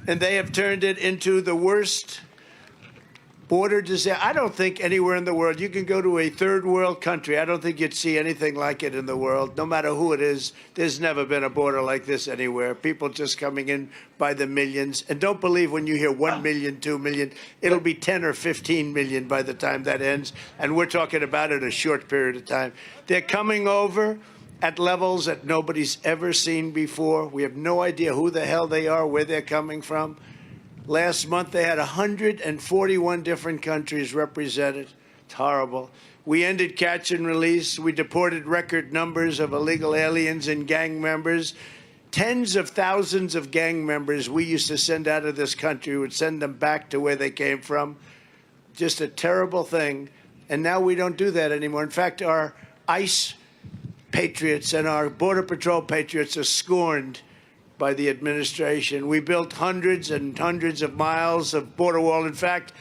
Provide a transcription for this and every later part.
and they have turned it into the worst border disaster. I don't think anywhere in the world, you can go to a third world country, I don't think you'd see anything like it in the world. No matter who it is, there's never been a border like this anywhere. People just coming in by the millions. And don't believe when you hear 1 million, 2 million, it'll be 10 or 15 million by the time that ends. And we're talking about it a short period of time. They're coming over at levels that nobody's ever seen before. We have no idea who the hell they are, where they're coming from. Last month, they had 141 different countries represented. It's horrible. We ended catch and release. We deported record numbers of illegal aliens and gang members. Tens of thousands of gang members we used to send out of this country. We would send them back to where they came from. Just a terrible thing. And now we don't do that anymore. In fact, our ICE patriots and our Border Patrol patriots are scorned by the administration. We built hundreds and hundreds of miles of border wall. In fact,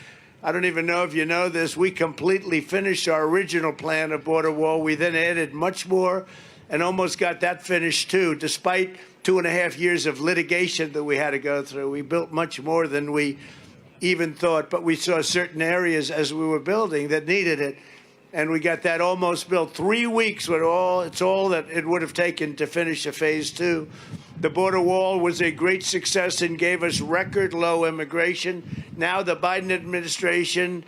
I don't even know if you know this, we completely finished our original plan of border wall. We then added much more and almost got that finished too, despite 2.5 years of litigation that we had to go through. We built much more than we even thought, but we saw certain areas as we were building that needed it. And we got that almost built. 3 weeks with it's all that it would have taken to finish a phase 2. The border wall was a great success and gave us record low immigration. Now the Biden administration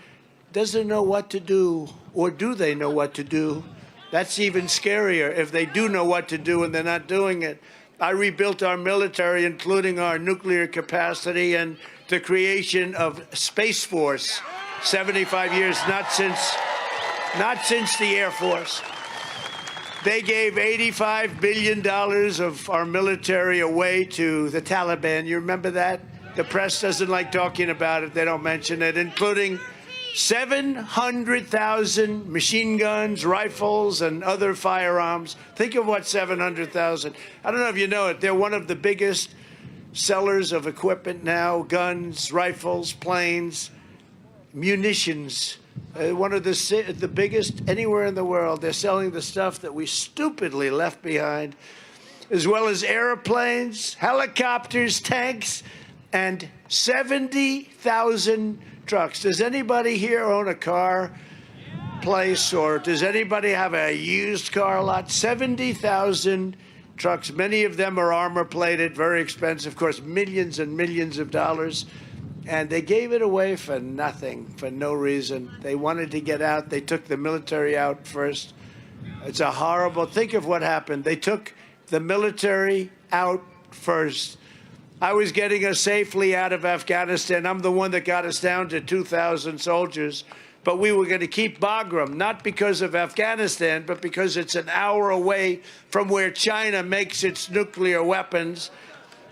doesn't know what to do, or do they know what to do? That's even scarier if they do know what to do and they're not doing it. I rebuilt our military, including our nuclear capacity and the creation of Space Force. 75 years, not since the Air Force. They gave $85 billion of our military away to the Taliban. You remember that? The press doesn't like talking about it. They don't mention it, including 700,000 machine guns, rifles, and other firearms. Think of what 700,000. I don't know if you know it. They're one of the biggest sellers of equipment now, guns, rifles, planes, munitions. One of the biggest anywhere in the world. They're selling the stuff that we stupidly left behind, as well as airplanes, helicopters, tanks, and 70,000 trucks. Does anybody here own a car place, or does anybody have a used car lot? 70,000 trucks. Many of them are armor-plated, very expensive, of course, millions and millions of dollars. And they gave it away for nothing, for no reason. They wanted to get out. They took the military out first. It's a horrible, think of what happened. They took the military out first. I was getting us safely out of Afghanistan. I'm the one that got us down to 2,000 soldiers. But we were going to keep Bagram, not because of Afghanistan, but because it's an hour away from where China makes its nuclear weapons.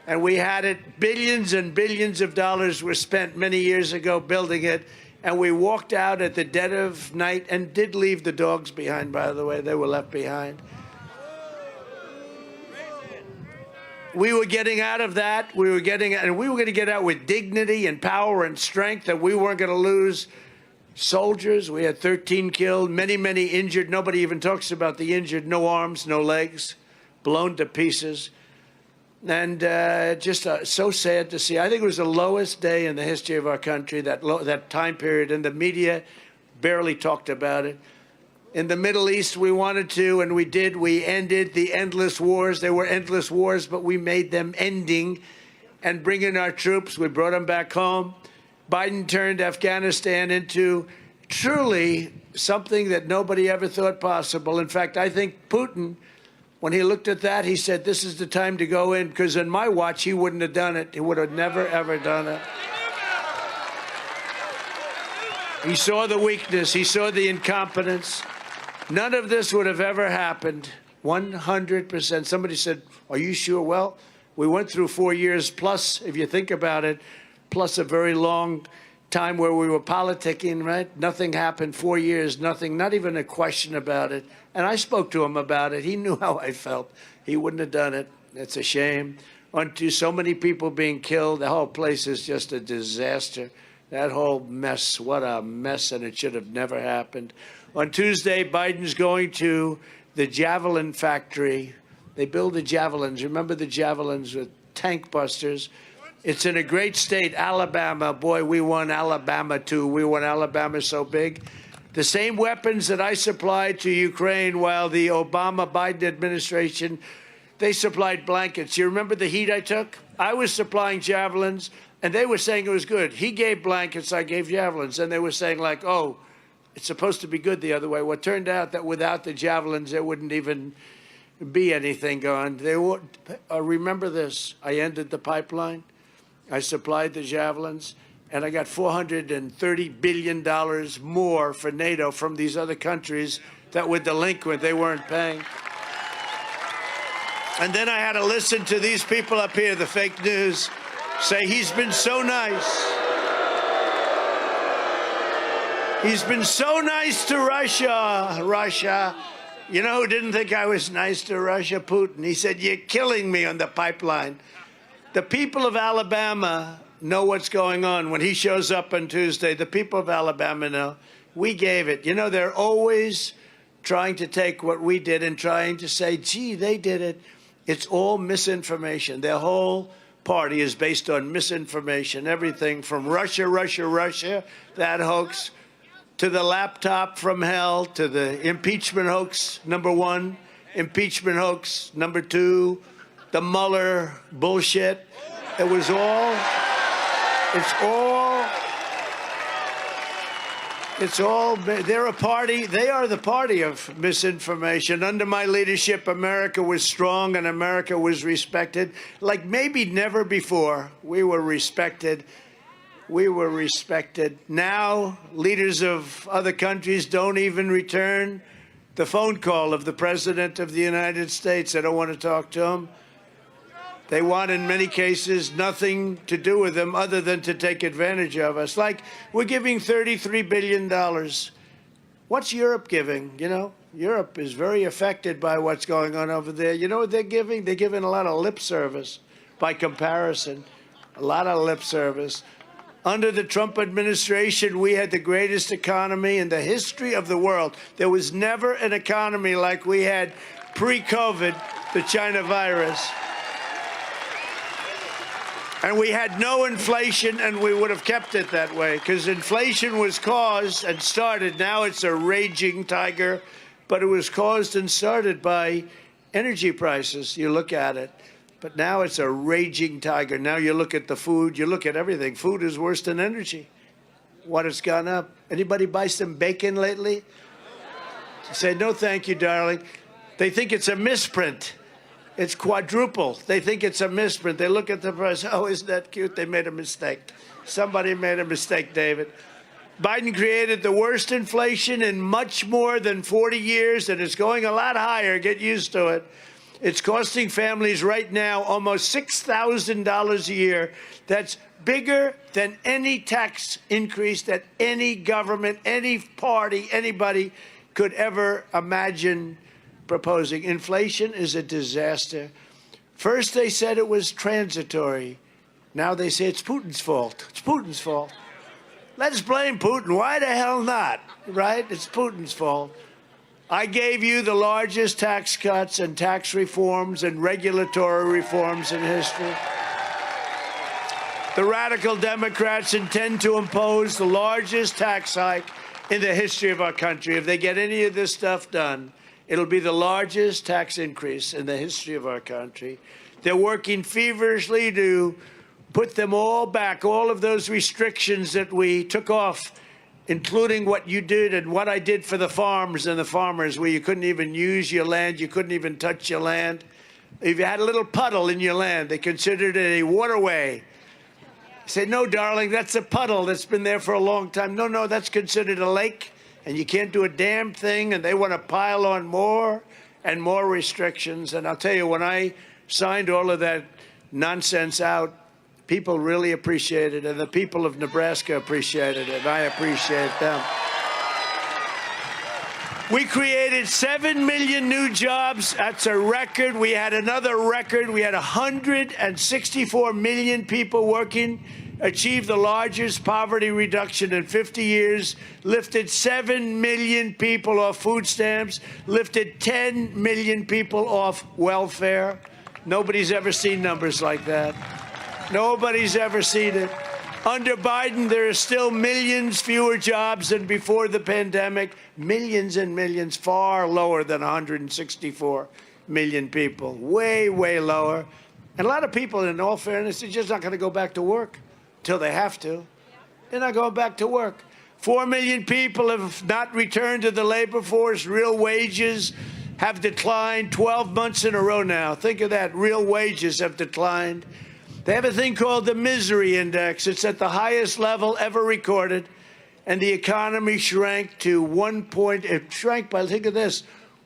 And we had it. Billions and billions of dollars were spent many years ago building it. And we walked out at the dead of night and did leave the dogs behind, by the way. They were left behind. We were getting out of that. We were going to get out with dignity and power and strength, and we weren't going to lose soldiers. We had 13 killed, many, many injured. Nobody even talks about the injured. No arms, no legs, blown to pieces. And just so sad to see. I think it was the lowest day in the history of our country, that time period, and the media barely talked about it. In the Middle East, we wanted to, and we did. We ended the endless wars. There were endless wars, but we made them ending and bringing our troops. We brought them back home. Biden turned Afghanistan into truly something that nobody ever thought possible. In fact, I think Putin, when he looked at that, he said, this is the time to go in, because in my watch, he wouldn't have done it. He would have never, ever done it. He saw the weakness. He saw the incompetence. None of this would have ever happened. 100%. Somebody said, are you sure? Well, we went through 4 years plus, if you think about it, plus a very long time where we were politicking, right? Nothing happened, 4 years, nothing, not even a question about it. And I spoke to him about it. He knew how I felt. He wouldn't have done it. It's a shame. On so many people being killed, the whole place is just a disaster. That whole mess, what a mess, and it should have never happened. On Tuesday, Biden's going to the Javelin factory. They build the Javelins. Remember the Javelins with tank busters? It's in a great state, Alabama. Boy, we won Alabama, too. We won Alabama so big. The same weapons that I supplied to Ukraine while the Obama-Biden administration, they supplied blankets. You remember the heat I took? I was supplying javelins, and they were saying it was good. He gave blankets, I gave javelins. And they were saying, like, oh, it's supposed to be good the other way. Well, it turned out that without the javelins, there wouldn't even be anything going. Remember this. I ended the pipeline. I supplied the javelins. And I got $430 billion more for NATO from these other countries that were delinquent. They weren't paying. And then I had to listen to these people up here, the fake news, say he's been so nice. He's been so nice to Russia. Russia. You know who didn't think I was nice to Russia? Putin. He said, you're killing me on the pipeline. The people of Alabama know what's going on. When he shows up on Tuesday, the people of Alabama know. We gave it. You know, they're always trying to take what we did and trying to say, gee, they did it. It's all misinformation. Their whole party is based on misinformation. Everything from Russia, Russia, Russia, that hoax, to the laptop from hell, to the impeachment hoax, #1, impeachment hoax, #2, the Mueller bullshit. It was all... they're a party. They are the party of misinformation. Under my leadership, America was strong and America was respected. Like maybe never before, we were respected. We were respected. Now, leaders of other countries don't even return the phone call of the President of the United States. They don't want to talk to him. They want, in many cases, nothing to do with them other than to take advantage of us. Like, we're giving $33 billion. What's Europe giving? You know, Europe is very affected by what's going on over there. You know what they're giving? They're giving a lot of lip service by comparison, a lot of lip service. Under the Trump administration, we had the greatest economy in the history of the world. There was never an economy like we had pre-COVID, the China virus. And we had no inflation, and we would have kept it that way, because inflation was caused and started. Now it's a raging tiger, but it was caused and started by energy prices. You look at it. But now it's a raging tiger. Now you look at the food, you look at everything. Food is worse than energy. What has gone up? Anybody buy some bacon lately? You say, no, thank you, darling. They think it's a misprint. It's quadruple. They think it's a misprint. They look at the price. Oh, isn't that cute? They made a mistake. Somebody made a mistake, David. Biden created the worst inflation in much more than 40 years, and it's going a lot higher. Get used to it. It's costing families right now almost $6,000 a year. That's bigger than any tax increase that any government, any party, anybody could ever imagine proposing. Inflation is a disaster. First they said it was transitory. Now they say it's Putin's fault. It's Putin's fault. Let's blame Putin. Why the hell not? Right? It's Putin's fault. I gave you the largest tax cuts and tax reforms and regulatory reforms in history. The radical Democrats intend to impose the largest tax hike in the history of our country. If they get any of this stuff done, it'll be the largest tax increase in the history of our country. They're working feverishly to put them all back, all of those restrictions that we took off, including what you did and what I did for the farms and the farmers, where you couldn't even use your land, you couldn't even touch your land. If you had a little puddle in your land, they considered it a waterway. I say, no, darling, that's a puddle that's been there for a long time. No, no, that's considered a lake, and you can't do a damn thing, and they want to pile on more and more restrictions. And I'll tell you, when I signed all of that nonsense out, people really appreciated it, and the people of Nebraska appreciated it, and I appreciate them. We created 7 million new jobs. That's a record. We had another record. We had 164 million people working, achieved the largest poverty reduction in 50 years, lifted 7 million people off food stamps, lifted 10 million people off welfare. Nobody's ever seen numbers like that. Nobody's ever seen it. Under Biden, there are still millions fewer jobs than before the pandemic. Millions and millions, far lower than 164 million people. Way, way lower. And a lot of people, in all fairness, are just not going to go back to work until they have to. They're not going back to work. 4 million people have not returned to the labor force. Real wages have declined 12 months in a row now. Think of that. Real wages have declined. They have a thing called the misery index. It's at the highest level ever recorded. And the economy shrank to it shrank by, think of this,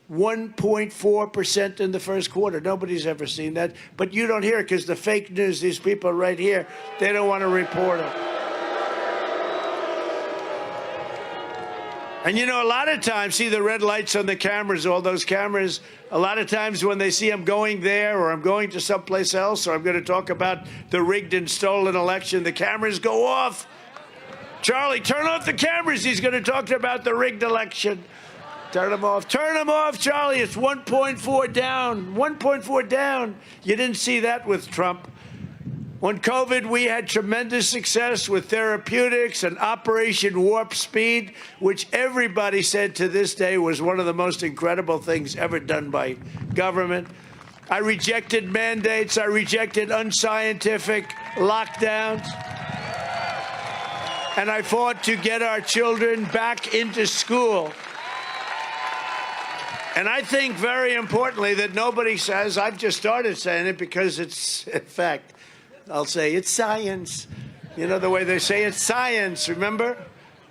1.4% in the first quarter. Nobody's ever seen that. But you don't hear it because the fake news, these people right here, they don't want to report it. And, you know, a lot of times, see the red lights on the cameras, all those cameras, a lot of times when they see I'm going there or I'm going to someplace else or I'm going to talk about the rigged and stolen election, the cameras go off. Charlie, turn off the cameras. He's going to talk about the rigged election. Turn them off. Turn them off, Charlie. It's 1.4 down. 1.4 down. You didn't see that with Trump. On COVID, we had tremendous success with therapeutics and Operation Warp Speed, which everybody said to this day was one of the most incredible things ever done by government. I rejected mandates. I rejected unscientific lockdowns. And I fought to get our children back into school. And I think, very importantly, that nobody says, I've just started saying it because it's, in fact, I'll say it's science. You know, the way they say it's science, remember?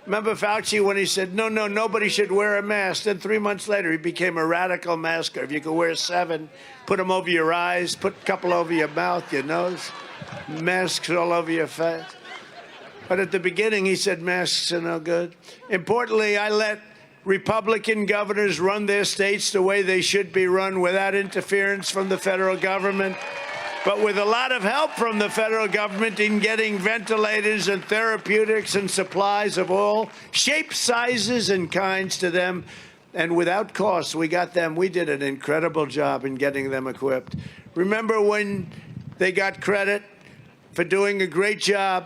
Remember Fauci when he said, no, nobody should wear a mask. Then 3 months later, he became a radical masker. If you could wear 7, put them over your eyes, put a couple over your mouth, your nose, masks all over your face. But at the beginning, he said masks are no good. Importantly, I let Republican governors run their states the way they should be run without interference from the federal government, but with a lot of help from the federal government in getting ventilators and therapeutics and supplies of all shapes, sizes, and kinds to them. And without cost, we got them. We did an incredible job in getting them equipped. Remember when they got credit for doing a great job?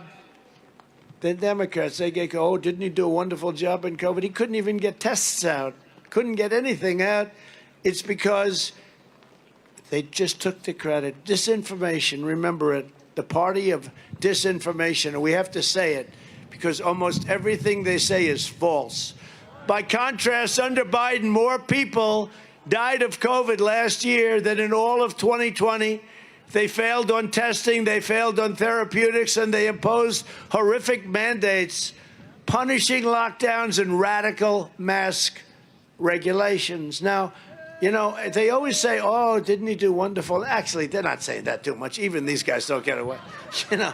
The Democrats, they go, oh, didn't he do a wonderful job in COVID? He couldn't even get tests out, couldn't get anything out. It's because they just took the credit. Disinformation, remember it, the party of disinformation. And we have to say it because almost everything they say is false. By contrast, under Biden, more people died of COVID last year than in all of 2020. They failed on testing, they failed on therapeutics, and they imposed horrific mandates, punishing lockdowns and radical mask regulations. Now, you know, they always say, oh, didn't he do wonderful? Actually, they're not saying that too much. Even these guys don't get away. You know,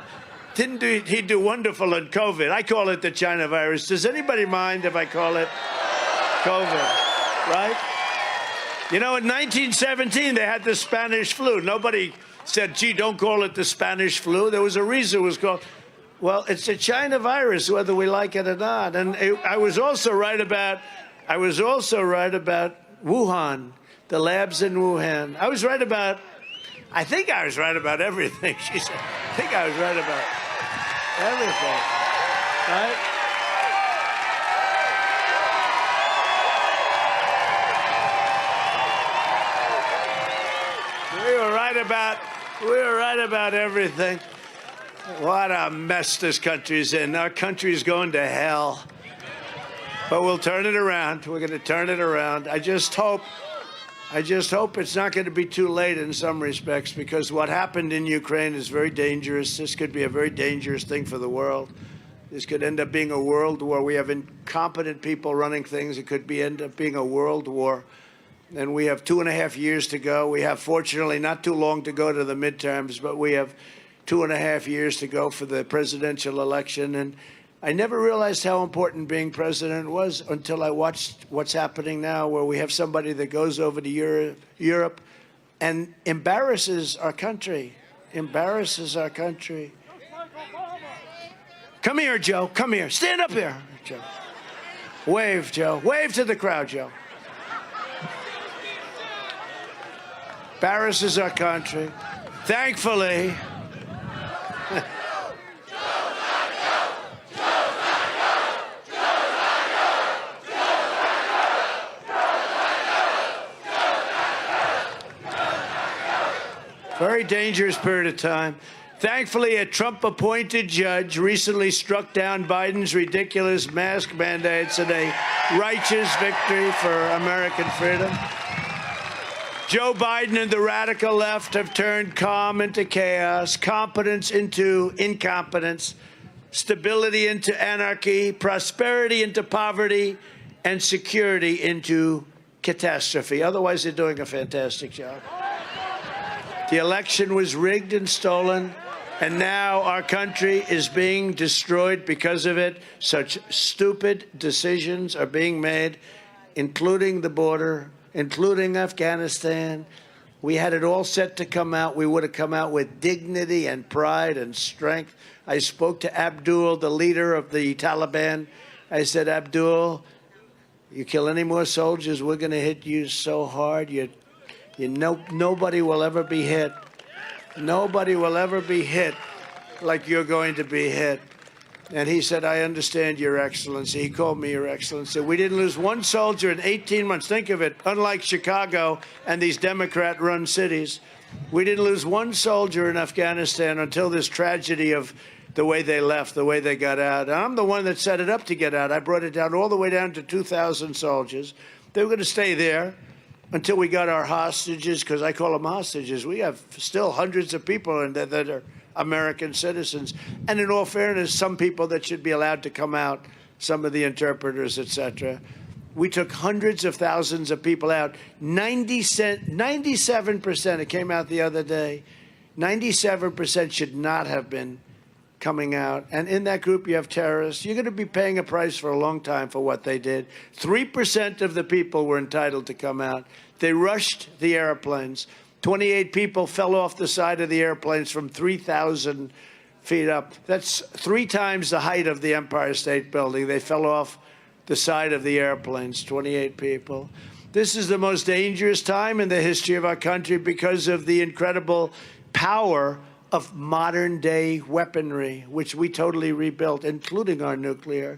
didn't he do wonderful on COVID? I call it the China virus. Does anybody mind if I call it COVID, right? You know, in 1917, they had the Spanish flu. Nobody said, gee, don't call it the Spanish flu. There was a reason it was called. Well, it's a China virus, whether we like it or not. And I was also right about Wuhan, the labs in Wuhan. I think I was right about everything, she said. I think I was right about everything, right? We were right about everything. What a mess this country's in. Our country's going to hell. But we'll turn it around. We're going to turn it around. I just hope it's not going to be too late in some respects, because what happened in Ukraine is very dangerous. This could be a very dangerous thing for the world. This could end up being a world war. We have incompetent people running things. It could end up being a world war. And we have 2.5 years to go. We have, fortunately, not too long to go to the midterms, but we have 2.5 years to go for the presidential election. And I never realized how important being president was until I watched what's happening now, where we have somebody that goes over to Europe and embarrasses our country, embarrasses our country. Come here, Joe. Come here. Stand up here, Joe. Wave, Joe. Wave to the crowd, Joe. Embarrasses our country. Thankfully, Very dangerous period of time. Thankfully, a Trump-appointed judge recently struck down Biden's ridiculous mask mandates in a righteous victory for American freedom. Joe Biden and the radical left have turned calm into chaos, competence into incompetence, stability into anarchy, prosperity into poverty, and security into catastrophe. Otherwise, they're doing a fantastic job. The election was rigged and stolen, and now our country is being destroyed because of it. Such stupid decisions are being made, including the border, including Afghanistan. We had it all set to come out. We would have come out with dignity and pride and strength. I spoke to Abdul, the leader of the Taliban. I said, Abdul, you kill any more soldiers, we're going to hit you so hard. Nobody will ever be hit. Nobody will ever be hit like you're going to be hit. And he said, I understand, Your Excellency. He called me Your Excellency. We didn't lose one soldier in 18 months. Think of it. Unlike Chicago and these Democrat-run cities, we didn't lose one soldier in Afghanistan until this tragedy of the way they left, the way they got out. And I'm the one that set it up to get out. I brought it down all the way down to 2,000 soldiers. They were going to stay there until we got our hostages, because I call them hostages. We have still hundreds of people in there that are American citizens. And in all fairness, some people that should be allowed to come out, some of the interpreters, etc. We took hundreds of thousands of people out. 97%, it came out the other day, 97% should not have been coming out. And in that group, you have terrorists. You're going to be paying a price for a long time for what they did. 3% of the people were entitled to come out. They rushed the airplanes. 28 people fell off the side of the airplanes from 3,000 feet up. That's 3 times the height of the Empire State Building. They fell off the side of the airplanes, 28 people. This is the most dangerous time in the history of our country because of the incredible power of modern-day weaponry, which we totally rebuilt, including our nuclear.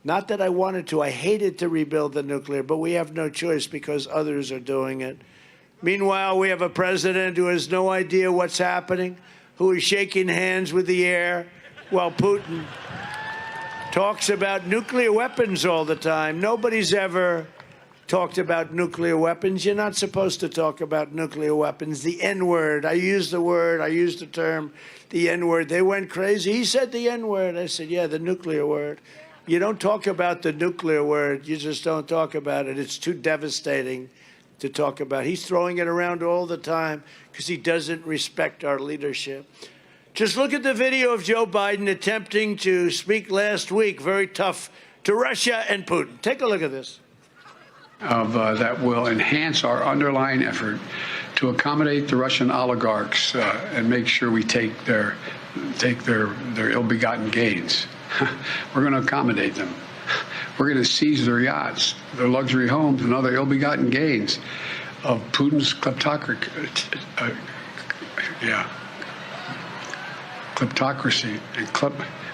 Not that I wanted to. I hated to rebuild the nuclear, but we have no choice because others are doing it. Meanwhile, we have a president who has no idea what's happening, who is shaking hands with the air while Putin talks about nuclear weapons all the time. Nobody's ever talked about nuclear weapons. You're not supposed to talk about nuclear weapons. The N-word. I used the term, the N-word. They went crazy. He said the N-word. I said, yeah, the nuclear word. You don't talk about the nuclear word. You just don't talk about it. It's too devastating to talk about. He's throwing it around all the time because he doesn't respect our leadership. Just look at the video of Joe Biden attempting to speak last week, very tough, to Russia and Putin. Take a look at this. That will enhance our underlying effort to accommodate the Russian oligarchs and make sure we take their ill-begotten gains. We're going to accommodate them. We're going to seize their yachts, their luxury homes, and other ill-begotten gains of Putin's kleptocracy. Kleptocracy and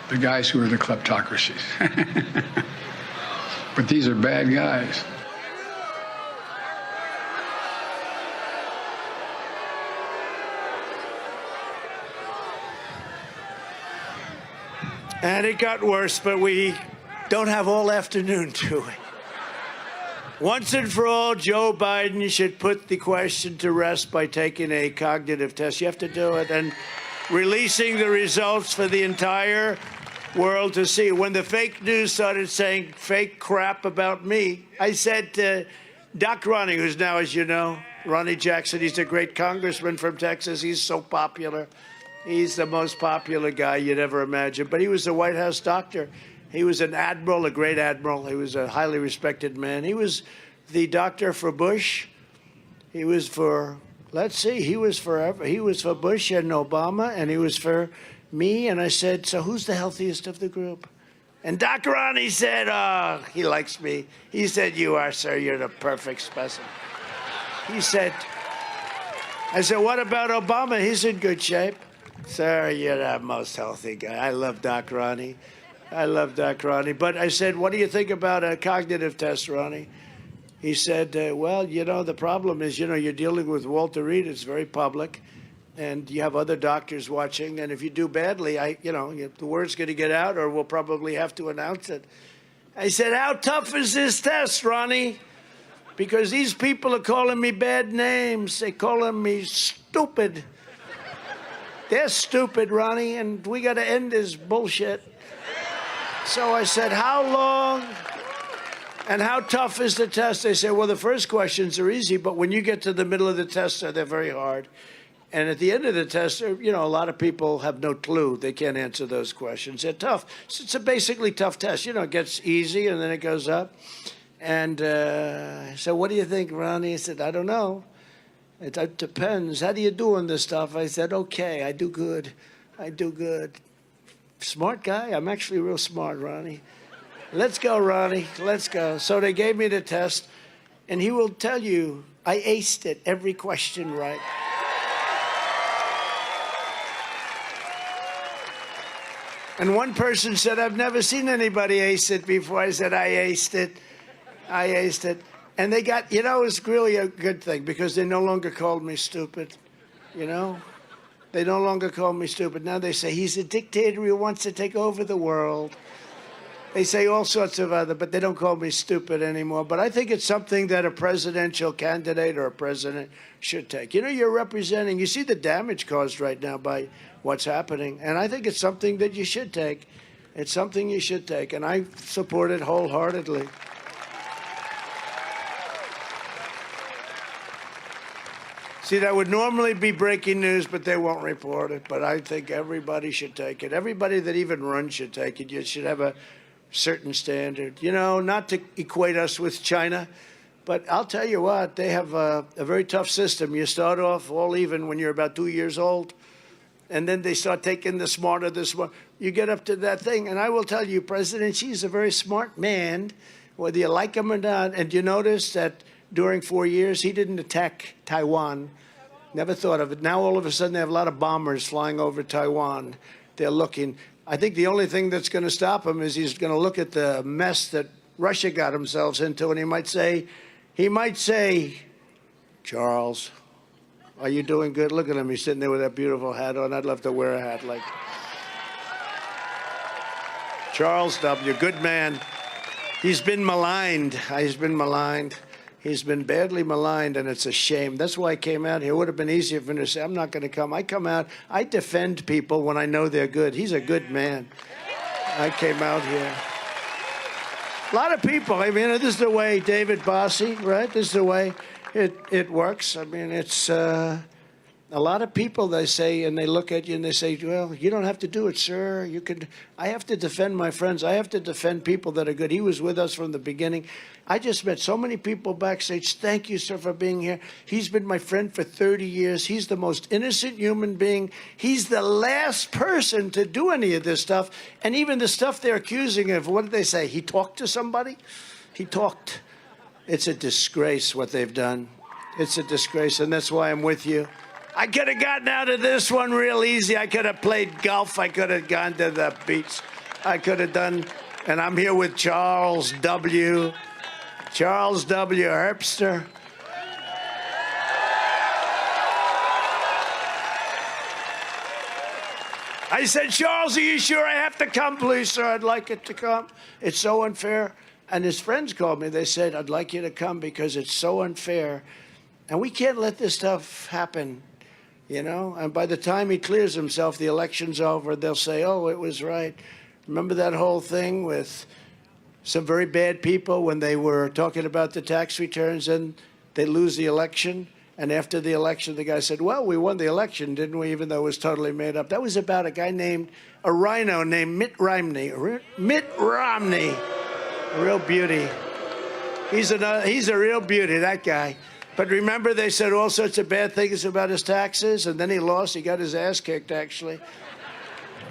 the guys who are the kleptocracies. But these are bad guys. And it got worse, but we don't have all afternoon to it. Once and for all, Joe Biden should put the question to rest by taking a cognitive test. You have to do it and releasing the results for the entire world to see. When the fake news started saying fake crap about me, I said to Doc Ronnie, who's now, as you know, Ronnie Jackson, he's a great congressman from Texas. He's so popular. He's the most popular guy you'd ever imagine. But he was a White House doctor. He was an admiral, a great admiral. He was a highly respected man. He was the doctor for Bush. He was for, he was for Bush and Obama, and he was for me. And I said, so who's the healthiest of the group? And Doc Ronnie said, oh, he likes me. He said, you are, sir. You're the perfect specimen. He said, I said, what about Obama? He's in good shape. Sir, you're the most healthy guy. I love Doc Ronnie. I love Doc Ronnie. But I said, what do you think about a cognitive test, Ronnie? He said, well, you know, the problem is, you know, you're dealing with Walter Reed. It's very public. and you have other doctors watching. And if you do badly, the word's going to get out, or we'll probably have to announce it. I said, how tough is this test, Ronnie? Because these people are calling me bad names. They're calling me stupid. They're stupid, Ronnie, and we got to end this bullshit. So I said, how long and how tough is the test? They said, well, the first questions are easy, but when you get to the middle of the test, they're very hard. And at the end of the test, a lot of people have no clue. They can't answer those questions. They're tough. It's a basically tough test. It gets easy, and then it goes up. And so what do you think, Ronnie? I said, I don't know. It depends. How do you do on this stuff? I said, okay, I do good. I do good. Smart guy? I'm actually real smart, Ronnie. Let's go, Ronnie. Let's go. So they gave me the test, and he will tell you I aced it, every question right. And one person said, I've never seen anybody ace it before. I said, I aced it. I aced it. And they got, it was really a good thing because they no longer called me stupid, They no longer call me stupid. Now they say, he's a dictator who wants to take over the world. They say all sorts of other, but they don't call me stupid anymore. But I think it's something that a presidential candidate or a president should take. You're representing, you see the damage caused right now by what's happening. And I think it's something that you should take. It's something you should take. And I support it wholeheartedly. See, that would normally be breaking news, but they won't report it. But I think everybody should take it. Everybody that even runs should take it. You should have a certain standard. Not to equate us with China, but I'll tell you what, they have a very tough system. You start off all even when you're about 2 years old, and then they start taking the smarter, the smart. You get up to that thing, and I will tell you, President Xi's a very smart man, whether you like him or not. And you notice that during 4 years, he didn't attack Taiwan. Never thought of it. Now, all of a sudden, they have a lot of bombers flying over Taiwan. They're looking. I think the only thing that's going to stop him is he's going to look at the mess that Russia got themselves into, and he might say, Charles, are you doing good? Look at him. He's sitting there with that beautiful hat on. I'd love to wear a hat like Charles W., good man. He's been maligned. He's been maligned. He's been badly maligned, and it's a shame. That's why I came out here. It would have been easier for him to say, I'm not going to come. I come out. I defend people when I know they're good. He's a good man. I came out here. A lot of people, this is the way David Bossie, right? This is the way it works. It's a lot of people, they say, and they look at you and they say, well, you don't have to do it, sir. You could. I have to defend my friends. I have to defend people that are good. He was with us from the beginning. I just met so many people backstage. Thank you, sir, for being here. He's been my friend for 30 years. He's the most innocent human being. He's the last person to do any of this stuff. And even the stuff they're accusing of, what did they say? He talked to somebody? He talked. It's a disgrace what they've done. It's a disgrace, and that's why I'm with you. I could have gotten out of this one real easy. I could have played golf. I could have gone to the beach. I could have done, and I'm here with Charles W. Charles W. Herbster. I said, Charles, are you sure I have to come? Please, sir, I'd like it to come. It's so unfair. And his friends called me. They said, I'd like you to come because it's so unfair. And we can't let this stuff happen. And by the time he clears himself, the election's over. They'll say, oh, it was right. Remember that whole thing with some very bad people when they were talking about the tax returns and they lose the election? And after the election, the guy said, well, we won the election, didn't we, even though it was totally made up. That was about a guy a rhino named Mitt Romney. Mitt Romney, a real beauty. He's a real beauty, that guy. But remember, they said all sorts of bad things about his taxes, and then he lost. He got his ass kicked, actually.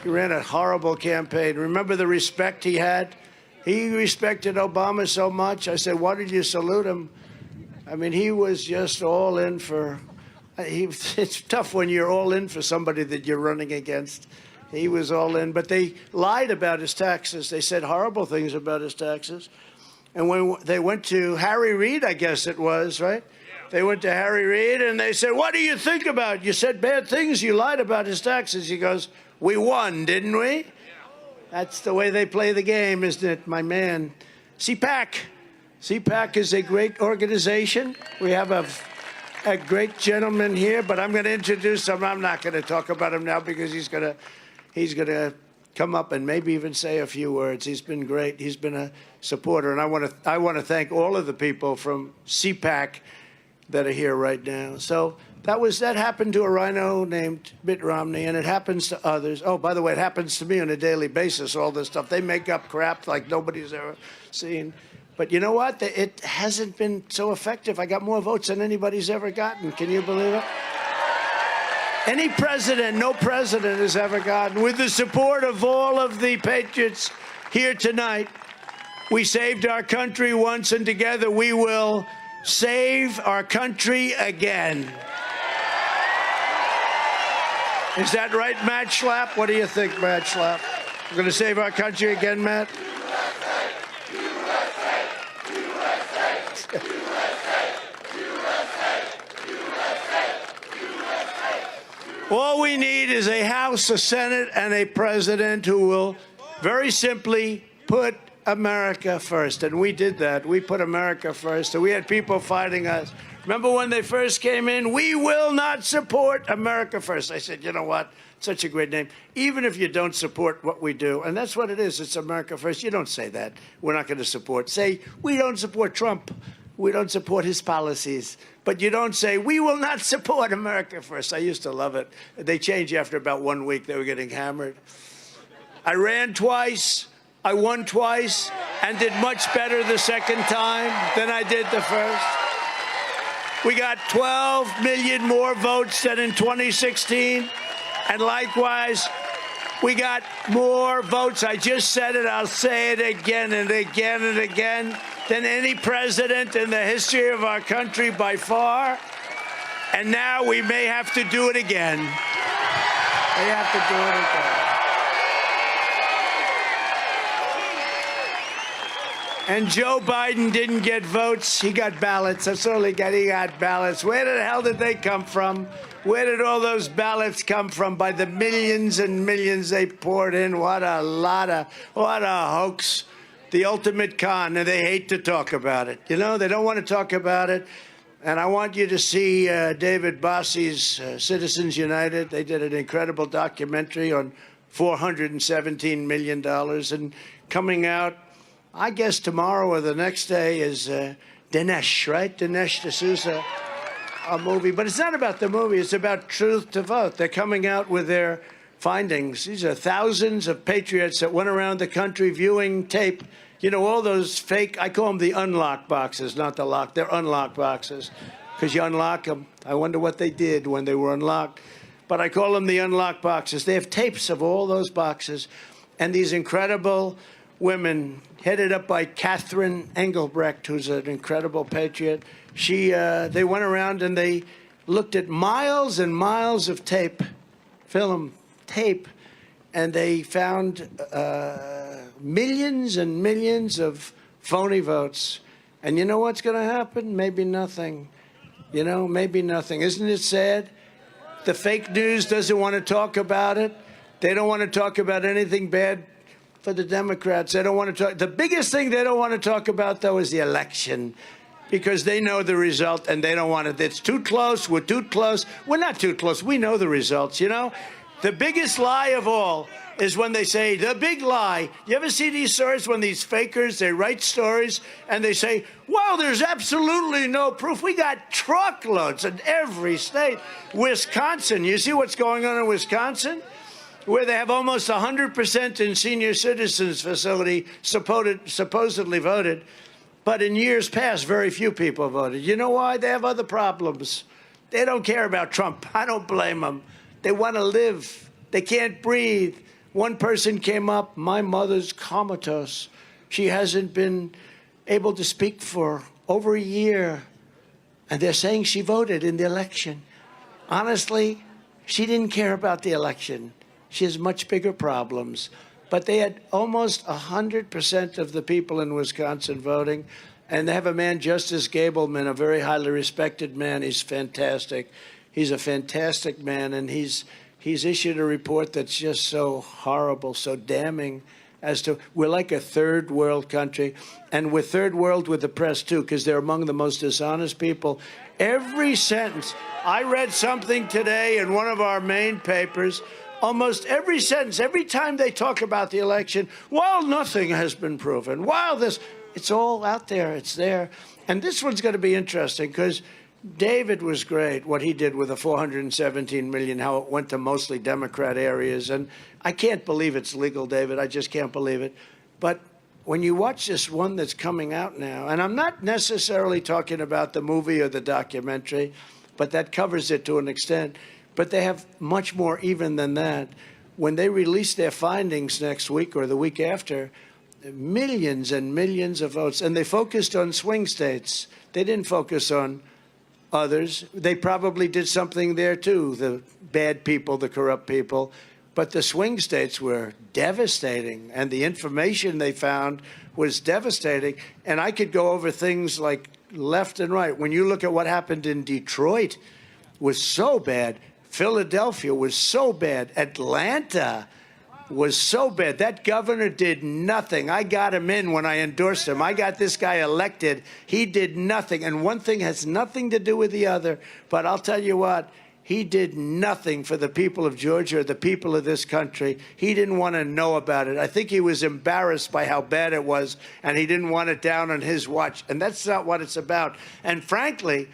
He ran a horrible campaign. Remember the respect he had? He respected Obama so much. I said, why did you salute him? He was just all in for... It's tough when you're all in for somebody that you're running against. He was all in. But they lied about his taxes. They said horrible things about his taxes. And when they went to Harry Reid, I guess it was, right? They went to Harry Reid and they said, what do you think about? You said bad things. You lied about his taxes. He goes, we won, didn't we? That's the way they play the game, isn't it, my man? CPAC. CPAC is a great organization. We have a great gentleman here, but I'm going to introduce him. I'm not going to talk about him now because he's going to come up and maybe even say a few words. He's been great. He's been a supporter, and I want to thank all of the people from CPAC that are here right now. So that happened to a rhino named Mitt Romney, and it happens to others. Oh, by the way, it happens to me on a daily basis, all this stuff. They make up crap like nobody's ever seen. But you know what? It hasn't been so effective. I got more votes than anybody's ever gotten. Can you believe it? Any president, no president has ever gotten. With the support of all of the patriots here tonight, we saved our country once, and together we will save our country again. Is that right, Matt Schlapp? What do you think, Matt Schlapp? We're going to save our country again, Matt? All we need is a House, a Senate, and a president who will very simply put America first. And we did that. We put America first. And we had people fighting us. Remember when they first came in? We will not support America first. I said, you know what? Such a great name. Even if you don't support what we do, and that's what it is. It's America first. You don't say that. We're not going to support. Say, we don't support Trump. We don't support his policies. But you don't say, we will not support America first. I used to love it. They changed after about 1 week. They were getting hammered. I ran twice. I won twice and did much better the second time than I did the first. We got 12 million more votes than in 2016. And likewise, we got more votes. I just said it. I'll say it again and again and again than any president in the history of our country by far. And now we may have to do it again. We have to do it again. And Joe Biden didn't get votes. He got ballots. That's all he got. He got ballots. Where the hell did they come from? Where did all those ballots come from? By the millions and millions they poured in. What a hoax. The ultimate con, and they hate to talk about it. You know, they don't want to talk about it. And I want you to see David Bossi's Citizens United. They did an incredible documentary on $417 million. And coming out, I guess tomorrow or the next day is Dinesh, right? Dinesh D'Souza, a movie. But it's not about the movie. It's about Truth to Vote. They're coming out with their findings. These are thousands of patriots that went around the country viewing tape. You know, all those fake, I call them the unlock boxes, not the lock. They're unlock boxes because you unlock them. I wonder what they did when they were unlocked. But I call them the unlock boxes. They have tapes of all those boxes. And these incredible women, headed up by Catherine Engelbrecht, who's an incredible patriot. They went around and they looked at miles and miles of tape, film, tape, and they found millions and millions of phony votes. And you know what's going to happen? Maybe nothing. You know, maybe nothing. Isn't it sad? The fake news doesn't want to talk about it. They don't want to talk about anything bad for the Democrats. They don't want to talk. The biggest thing they don't want to talk about, though, is the election, because they know the result and they don't want it. It's too close. We're too close. We're not too close. We know the results, you know. The biggest lie of all is when they say, the big lie. You ever see these stories when these fakers, they write stories and they say, well, there's absolutely no proof. We got truckloads in every state. Wisconsin, you see what's going on in Wisconsin? Where they have almost 100% in senior citizens facility supposedly voted. But in years past, very few people voted. You know why? They have other problems. They don't care about Trump. I don't blame them. They want to live. They can't breathe. One person came up, my mother's comatose. She hasn't been able to speak for over a year. And they're saying she voted in the election. Honestly, she didn't care about the election. She has much bigger problems. But they had almost 100% of the people in Wisconsin voting. And they have a man, Justice Gableman, a very highly respected man. He's fantastic. He's a fantastic man, and he's issued a report that's just so horrible, so damning, as to we're like a third world country. And we're third world with the press, too, because they're among the most dishonest people. Every sentence. I read something today in one of our main papers. Almost every sentence, every time they talk about the election, while nothing has been proven, while this, it's all out there, it's there. And this one's going to be interesting because David was great, what he did with the $417 million, how it went to mostly Democrat areas. And I can't believe it's legal, David. I just can't believe it. But when you watch this one that's coming out now, and I'm not necessarily talking about the movie or the documentary, but that covers it to an extent. But they have much more even than that. When they release their findings next week or the week after, millions and millions of votes. And they focused on swing states. They didn't focus on others. They probably did something there, too, the bad people, the corrupt people. But the swing states were devastating, and the information they found was devastating. And I could go over things like left and right. When you look at what happened in Detroit, was so bad. Philadelphia was so bad. Atlanta was so bad. That governor did nothing. I got him in when I endorsed him. I got this guy elected. He did nothing. And one thing has nothing to do with the other. But I'll tell you what, he did nothing for the people of Georgia or the people of this country. He didn't want to know about it. I think he was embarrassed by how bad it was, and he didn't want it down on his watch. And that's not what it's about. And frankly,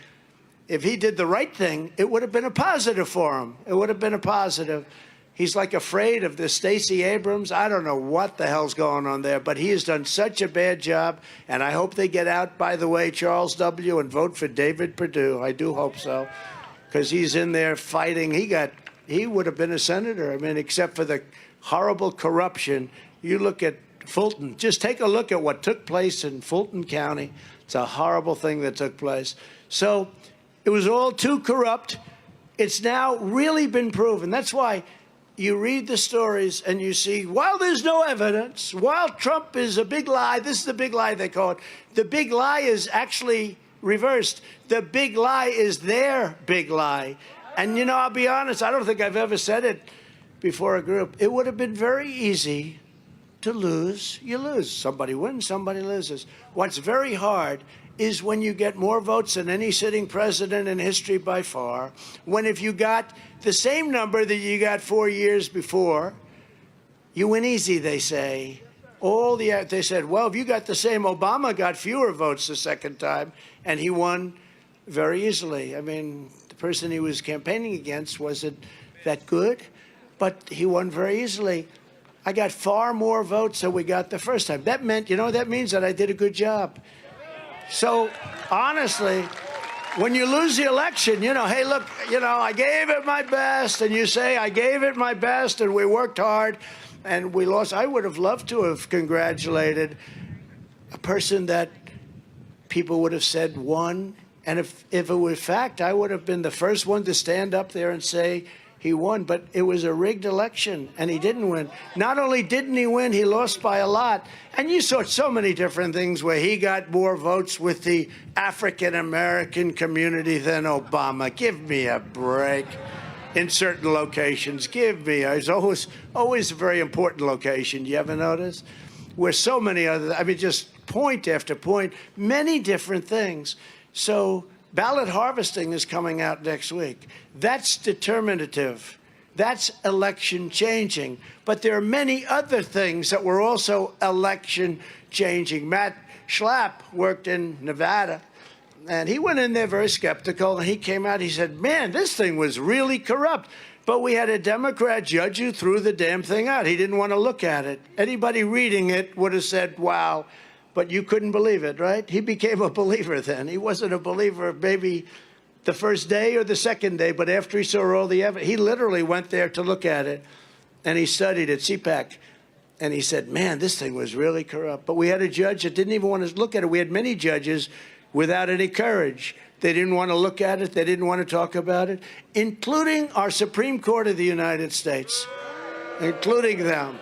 if he did the right thing, it would have been a positive for him. It would have been a positive. He's like afraid of this Stacey Abrams. I don't know what the hell's going on there, but he has done such a bad job. And I hope they get out, by the way, Charles W., and vote for David Perdue. I do hope so, because he's in there fighting. He would have been a senator. I mean, except for the horrible corruption. You look at Fulton. Just take a look at what took place in Fulton County. It's a horrible thing that took place. So it was all too corrupt. It's now really been proven. That's why you read the stories and you see, while there's no evidence, while Trump is a big lie, this is the big lie they call it. The big lie is actually reversed. The big lie is their big lie. And, you know, I'll be honest, I don't think I've ever said it before a group. It would have been very easy to lose. You lose. Somebody wins, somebody loses. What's very hard is when you get more votes than any sitting president in history by far, when if you got the same number that you got 4 years before, you win easy, they say. They said, well, if you got the same, Obama got fewer votes the second time, and he won very easily. I mean, the person he was campaigning against wasn't that good, but he won very easily. I got far more votes than we got the first time. That meant, you know, that means that I did a good job. So, honestly, when you lose the election, you know, hey, look, you know, I gave it my best, and you say, I gave it my best, and we worked hard, and we lost. I would have loved to have congratulated a person that people would have said won. And if it was fact, I would have been the first one to stand up there and say he won. But it was a rigged election, and he didn't win. Not only didn't he win, he lost by a lot. And you saw so many different things where he got more votes with the African-American community than Obama. Give me a break. In certain locations, give me. It's always a very important location. You ever notice? Where so many other, I mean, just point after point, many different things. So ballot harvesting is coming out next week. That's determinative. That's election changing. But there are many other things that were also election changing. Matt Schlapp worked in Nevada, and he went in there very skeptical, and he came out, he said, man, this thing was really corrupt. But we had a Democrat judge who threw the damn thing out. He didn't want to look at it. Anybody reading it would have said, wow, but you couldn't believe it, right? He became a believer then. He wasn't a believer maybe the first day or the second day, but after he saw all the evidence, he literally went there to look at it, and he studied at CPAC. And he said, man, this thing was really corrupt. But we had a judge that didn't even want to look at it. We had many judges without any courage. They didn't want to look at it. They didn't want to talk about it, including our Supreme Court of the United States, including them.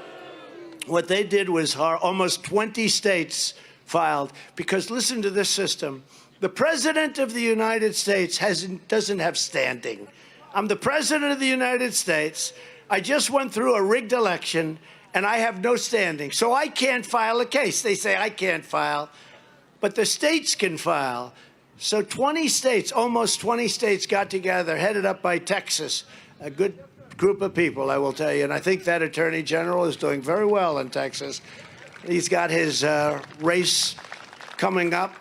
What they did was almost 20 states filed. Because listen to this system. The President of the United States doesn't have standing. I'm the President of the United States. I just went through a rigged election, and I have no standing. So I can't file a case. They say I can't file, but the states can file. So 20 states, almost 20 states got together, headed up by Texas, a good group of people, I will tell you. And I think that Attorney General is doing very well in Texas. He's got his race coming up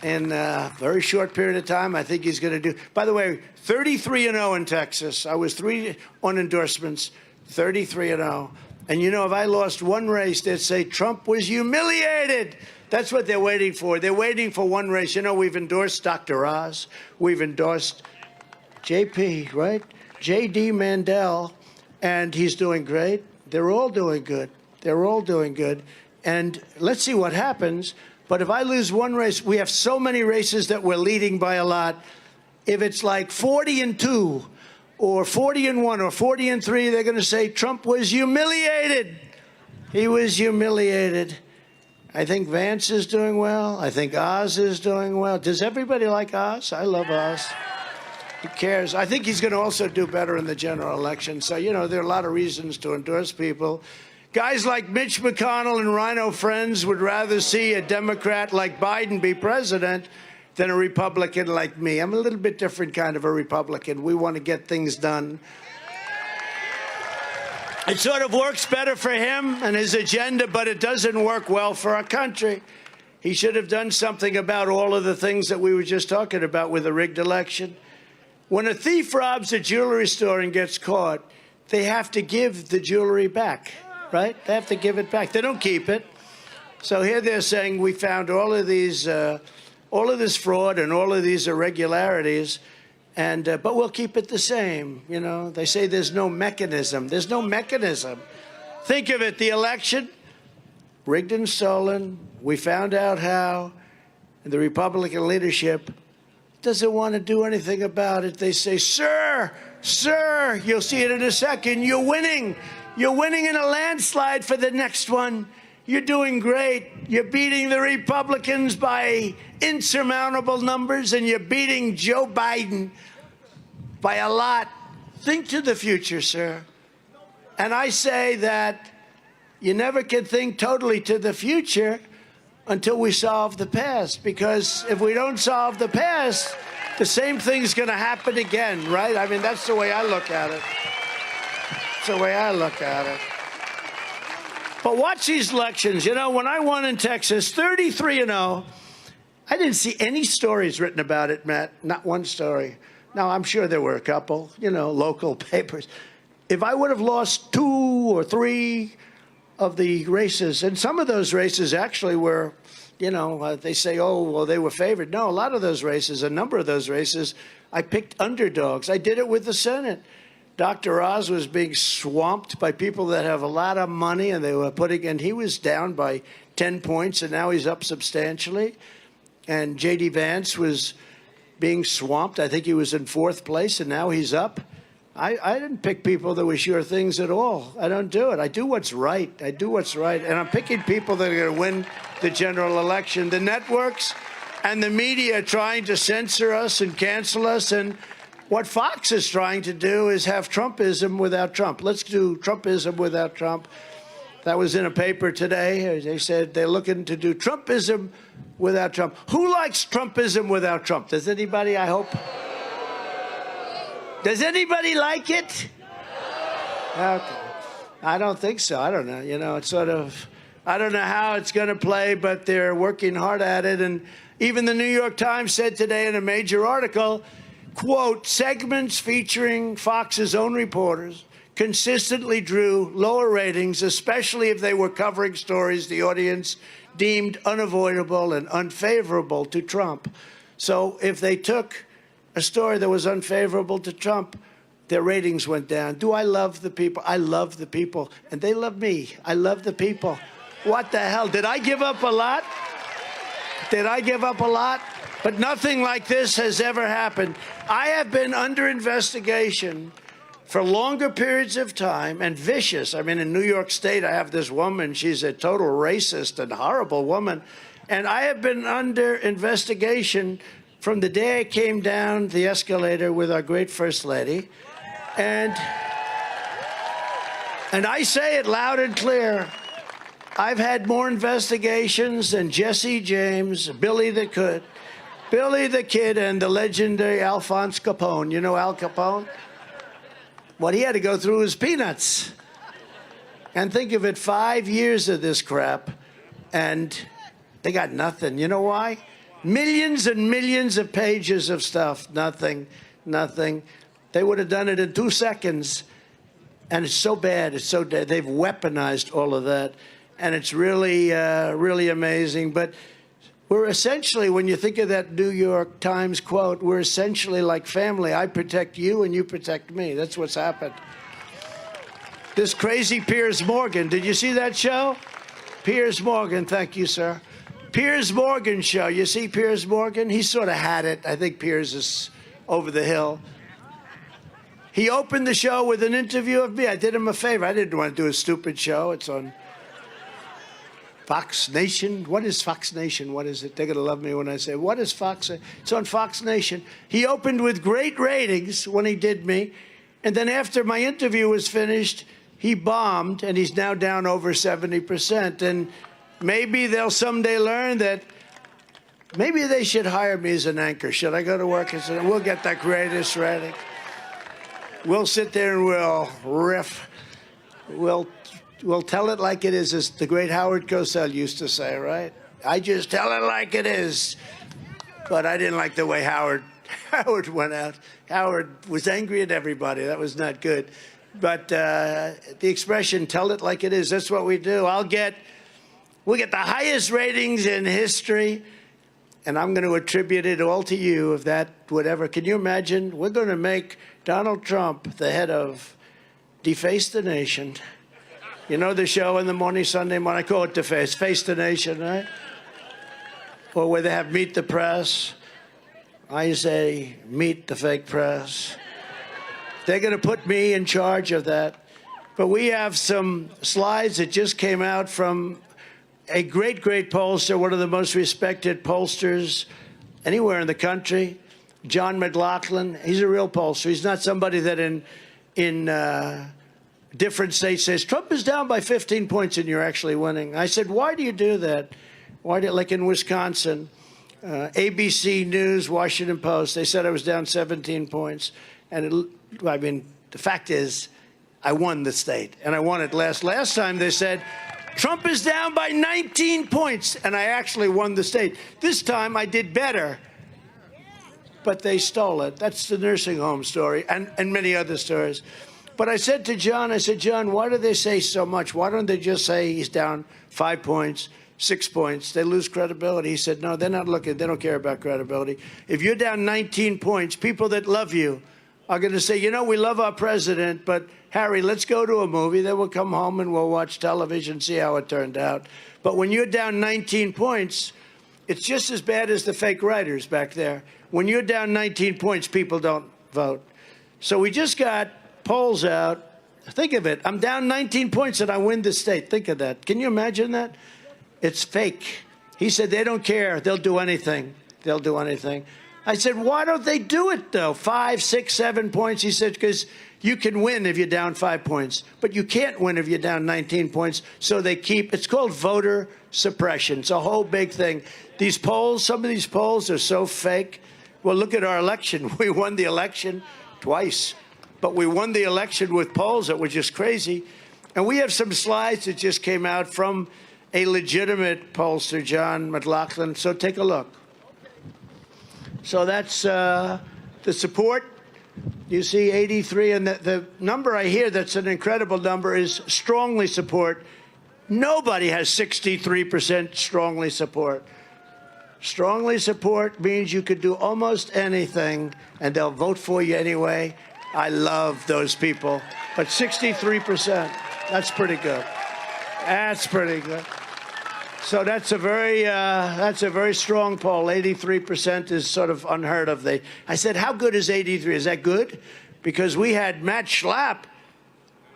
in a very short period of time. I think he's going to do. By the way, 33-0 in Texas. I was 3 on endorsements, 33-0. And, you know, if I lost one race, they'd say Trump was humiliated. That's what they're waiting for. They're waiting for one race. You know, we've endorsed Dr. Oz. We've endorsed JP, right? J.D. Mandel, and he's doing great. They're all doing good. They're all doing good. And let's see what happens. But if I lose one race, we have so many races that we're leading by a lot. If it's like 40-2 or 40-1 or 40-3, they're going to say Trump was humiliated. He was humiliated. I think Vance is doing well. I think Oz is doing well. Does everybody like Oz? I love Oz. Who cares? I think he's going to also do better in the general election. So, you know, there are a lot of reasons to endorse people. Guys like Mitch McConnell and Rhino Friends would rather see a Democrat like Biden be president than a Republican like me. I'm a little bit different kind of a Republican. We want to get things done. It sort of works better for him and his agenda, but it doesn't work well for our country. He should have done something about all of the things that we were just talking about with the rigged election. When a thief robs a jewelry store and gets caught, they have to give the jewelry back, right? They have to give it back. They don't keep it. So here they're saying we found all of these, all of this fraud and all of these irregularities, and but we'll keep it the same. You know, they say there's no mechanism. There's no mechanism. Think of it: the election, rigged and stolen. We found out how, and the Republican leadership doesn't want to do anything about it. They say, sir, you'll see it in a second. You're winning. You're winning in a landslide for the next one. You're doing great. You're beating the Republicans by insurmountable numbers, and you're beating Joe Biden by a lot. Think to the future, sir. And I say that you never can think totally to the future until we solve the past, because if we don't solve the past, the same thing's going to happen again, right? I mean, that's the way I look at it. That's the way I look at it. But watch these elections. You know, when I won in Texas, 33-0, I didn't see any stories written about it, Matt. Not one story. Now, I'm sure there were a couple, you know, local papers. If I would have lost 2 or 3 of the races, and some of those races actually were, you know, they say, oh, well, they were favored. No, a lot of those races, a number of those races, I picked underdogs. I did it with the Senate. Dr. Oz was being swamped by people that have a lot of money, and they were putting, and he was down by 10 points, and now he's up substantially. And J.D. Vance was being swamped. I think he was in 4th place, and now he's up. I didn't pick people that were sure things at all. I don't do it. I do what's right. I do what's right. And I'm picking people that are going to win the general election. The networks and the media are trying to censor us and cancel us, and what Fox is trying to do is have Trumpism without Trump. Let's do Trumpism without Trump. That was in a paper today. They said they're looking to do Trumpism without Trump. Who likes Trumpism without Trump? Does anybody, I hope? Does anybody like it? Okay. I don't think so. I don't know. You know, it's sort of, I don't know how it's going to play, but they're working hard at it. And even the New York Times said today in a major article, quote, segments featuring Fox's own reporters consistently drew lower ratings, especially if they were covering stories the audience deemed unavoidable and unfavorable to Trump. So if they took a story that was unfavorable to Trump, their ratings went down. Do I love the people? I love the people, and they love me. I love the people. What the hell? Did I give up a lot? Did I give up a lot? But nothing like this has ever happened. I have been under investigation for longer periods of time, and vicious. I mean, in New York State, I have this woman. She's a total racist and horrible woman. And I have been under investigation from the day I came down the escalator with our great First Lady. And I say it loud and clear. I've had more investigations than Jesse James, Billy the Kid, and the legendary Alphonse Capone. You know Al Capone? What he had to go through was peanuts. And think of it, 5 years of this crap, and they got nothing. You know why? Millions and millions of pages of stuff. Nothing. They would have done it in 2 seconds. And it's so bad. It's so dead. They've weaponized all of that. And it's really, really amazing. But we're essentially, when you think of that New York Times quote, we're essentially like family. I protect you and you protect me. That's what's happened. This crazy Piers Morgan. Did you see that show? Piers Morgan. Thank you, sir. Piers Morgan show. You see Piers Morgan? He sort of had it. I think Piers is over the hill. He opened the show with an interview of me. I did him a favor. I didn't want to do a stupid show. It's on Fox Nation. What is Fox Nation? What is it? They're going to love me when I say, what is Fox? It's on Fox Nation. He opened with great ratings when he did me. And then after my interview was finished, he bombed, and he's now down over 70%. And maybe they'll someday learn that maybe they should hire me as an anchor. Should I go to work as an? We'll get the greatest rating. We'll sit there and we'll riff. We'll tell it like it is, as the great Howard Cosell used to say, right? I just tell it like it is. But I didn't like the way Howard went out. Howard was angry at everybody. That was not good. But the expression, tell it like it is, that's what we do. We'll get the highest ratings in history, and I'm going to attribute it all to you, if that would ever. Can you imagine? We're going to make Donald Trump the head of Deface the Nation. You know the show in the morning, Sunday morning? I call it Deface, Face the Nation, right? Or where they have Meet the Press. I say, meet the fake press. They're going to put me in charge of that. But we have some slides that just came out from a great, great pollster, one of the most respected pollsters anywhere in the country, John McLaughlin. He's a real pollster. He's not somebody that in different states says, Trump is down by 15 points and you're actually winning. I said, why do you do that? Like in Wisconsin, ABC News, Washington Post, they said I was down 17 points. And the fact is, I won the state, and I won it last time. They said, Trump is down by 19 points, and I actually won the state. This time, I did better, but they stole it. That's the nursing home story, and many other stories. But I said to John, John, why do they say so much? Why don't they just say he's down 5 points, 6 points? They lose credibility. He said, no, they're not looking. They don't care about credibility. If you're down 19 points, people that love you are going to say, you know, we love our president, but Harry, let's go to a movie. Then we'll come home and we'll watch television, see how it turned out. But when you're down 19 points, it's just as bad as the fake writers back there. When you're down 19 points, people don't vote. So we just got polls out. Think of it. I'm down 19 points and I win the state. Think of that. Can you imagine that? It's fake. He said they don't care. They'll do anything. They'll do anything. I said, why don't they do it, though? 5, 6, 7 points. He said, because you can win if you're down 5 points, but you can't win if you're down 19 points. So they keep, it's called voter suppression. It's a whole big thing. These polls, some of these polls are so fake. Well, look at our election. We won the election twice, but we won the election with polls that were just crazy. And we have some slides that just came out from a legitimate pollster, John McLaughlin. So take a look. So that's the support. You see 83, and the number I hear that's an incredible number is strongly support. Nobody has 63% strongly support. Strongly support means you could do almost anything, and they'll vote for you anyway. I love those people. But 63%, that's pretty good. That's pretty good. So that's a very strong poll. 83% is sort of unheard of. I said, how good is 83? Is that good? Because we had Matt Schlapp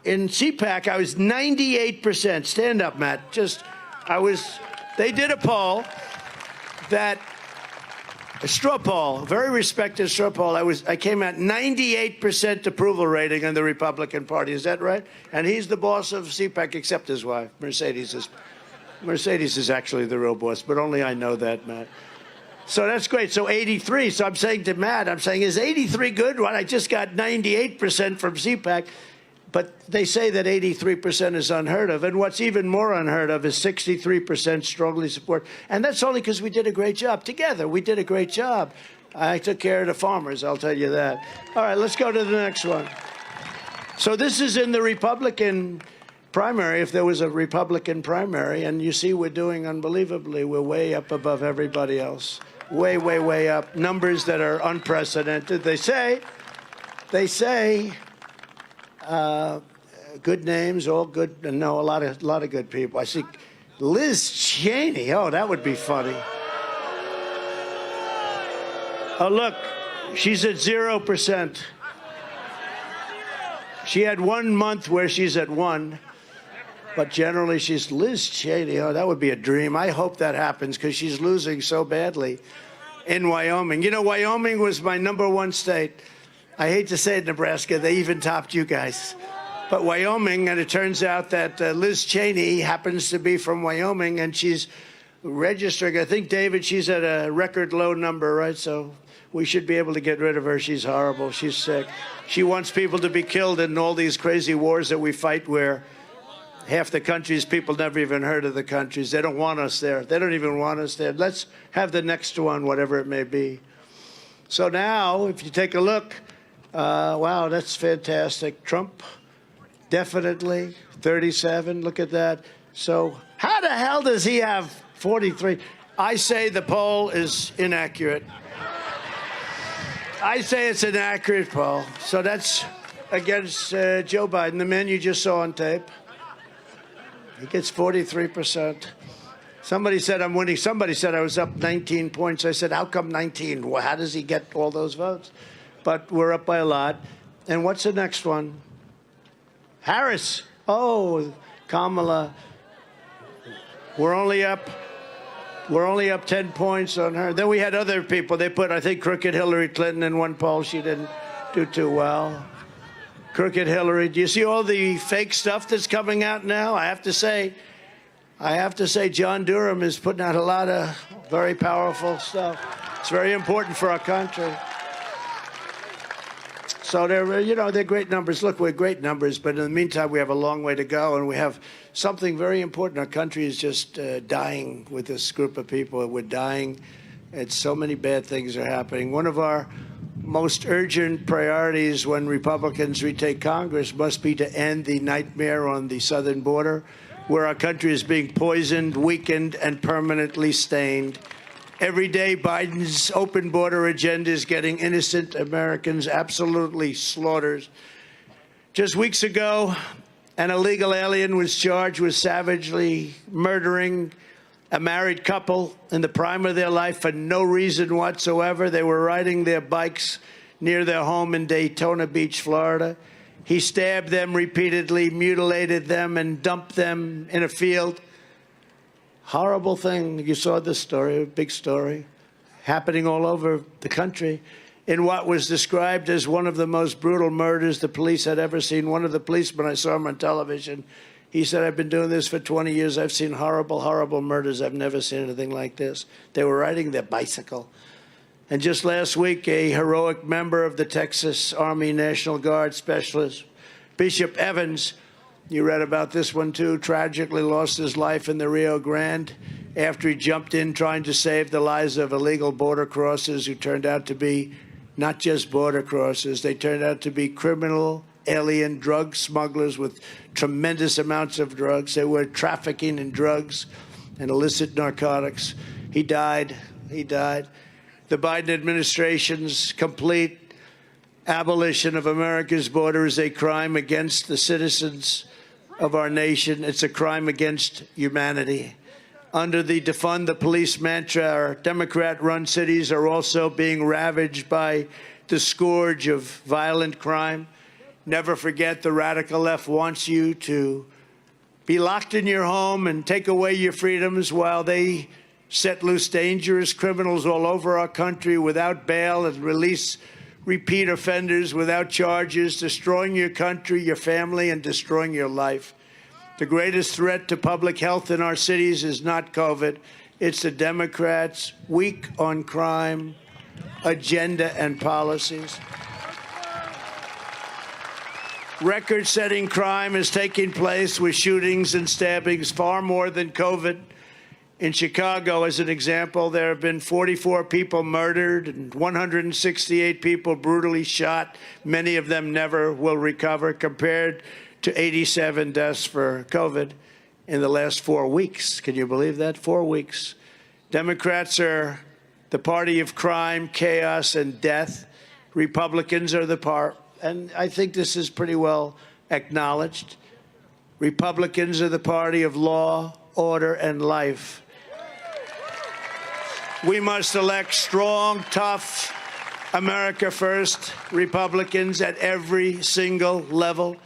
in CPAC. I was 98%. Stand up, Matt. They did a poll a straw poll, a very respected straw poll. I came at 98% approval rating in the Republican Party. Is that right? And he's the boss of CPAC, except his wife. Mercedes is actually the real boss, but only I know that, Matt. So that's great. So 83. So I'm saying to Matt, is 83 good? Well, I just got 98% from CPAC. But they say that 83% is unheard of. And what's even more unheard of is 63% strongly support. And that's only because we did a great job. Together, we did a great job. I took care of the farmers, I'll tell you that. All right, let's go to the next one. So this is in the Republican primary, if there was a Republican primary. And you see we're doing unbelievably. We're way up above everybody else. Way, way, way up. Numbers that are unprecedented. They say, good names, all good. No, a lot of good people. I see Liz Cheney. Oh, that would be funny. Oh, look, she's at 0%. She had 1 month where she's at 1, but generally she's Liz Cheney. Oh, that would be a dream. I hope that happens because she's losing so badly in Wyoming. You know, Wyoming was my #1 state. I hate to say it, Nebraska, they even topped you guys. But Wyoming, and it turns out that Liz Cheney happens to be from Wyoming, and she's registering. I think, David, she's at a record low number, right? So we should be able to get rid of her. She's horrible. She's sick. She wants people to be killed in all these crazy wars that we fight where half the countries, people never even heard of the countries. They don't want us there. They don't even want us there. Let's have the next one, whatever it may be. So now, if you take a look, wow, that's fantastic. Trump, definitely, 37. Look at that. So how the hell does he have 43? I say the poll is inaccurate. I say it's an accurate poll. So that's against Joe Biden, the man you just saw on tape. He gets 43%. Somebody said I'm winning. Somebody said I was up 19 points. I said, how come 19? Well, how does he get all those votes? But we're up by a lot. And what's the next one? Harris. Oh, Kamala. We're only up 10 points on her. Then we had other people. They put, I think, crooked Hillary Clinton in one poll. She didn't do too well. Crooked Hillary. Do you see all the fake stuff that's coming out now? I have to say, John Durham is putting out a lot of very powerful stuff. It's very important for our country. So they're great numbers. Look, we're great numbers, but in the meantime, we have a long way to go, and we have something very important. Our country is just dying with this group of people. We're dying, and so many bad things are happening. One of our most urgent priorities when Republicans retake Congress must be to end the nightmare on the southern border, where our country is being poisoned, weakened, and permanently stained. Every day, Biden's open border agenda is getting innocent Americans absolutely slaughtered. Just weeks ago, an illegal alien was charged with savagely murdering a married couple in the prime of their life for no reason whatsoever. They were riding their bikes near their home in Daytona Beach, Florida. He stabbed them repeatedly, mutilated them, and dumped them in a field. Horrible thing. You saw this story, a big story, happening all over the country in what was described as one of the most brutal murders the police had ever seen. One of the policemen, I saw him on television, he said, I've been doing this for 20 years. I've seen horrible, horrible murders. I've never seen anything like this. They were riding their bicycle. And just last week, a heroic member of the Texas Army National Guard specialist, Bishop Evans, you read about this one, too, tragically lost his life in the Rio Grande after he jumped in trying to save the lives of illegal border crossers who turned out to be not just border crossers. They turned out to be criminal, alien drug smugglers with tremendous amounts of drugs. They were trafficking in drugs and illicit narcotics. He died. He died. The Biden administration's complete abolition of America's border is a crime against the citizens of our nation. It's a crime against humanity. Under the defund the police mantra, our Democrat-run cities are also being ravaged by the scourge of violent crime. Never forget, the radical left wants you to be locked in your home and take away your freedoms while they set loose dangerous criminals all over our country without bail and release repeat offenders without charges, destroying your country, your family, and destroying your life. The greatest threat to public health in our cities is not COVID. It's the Democrats' weak on crime agenda and policies. Record-setting crime is taking place with shootings and stabbings far more than COVID. In Chicago, as an example, there have been 44 people murdered and 168 people brutally shot. Many of them never will recover, compared to 87 deaths for COVID in the last 4 weeks. Can you believe that? 4 weeks. Democrats are the party of crime, chaos, and death. Republicans are the and I think this is pretty well acknowledged. Republicans are the party of law, order, and life. We must elect strong, tough, America First Republicans at every single level.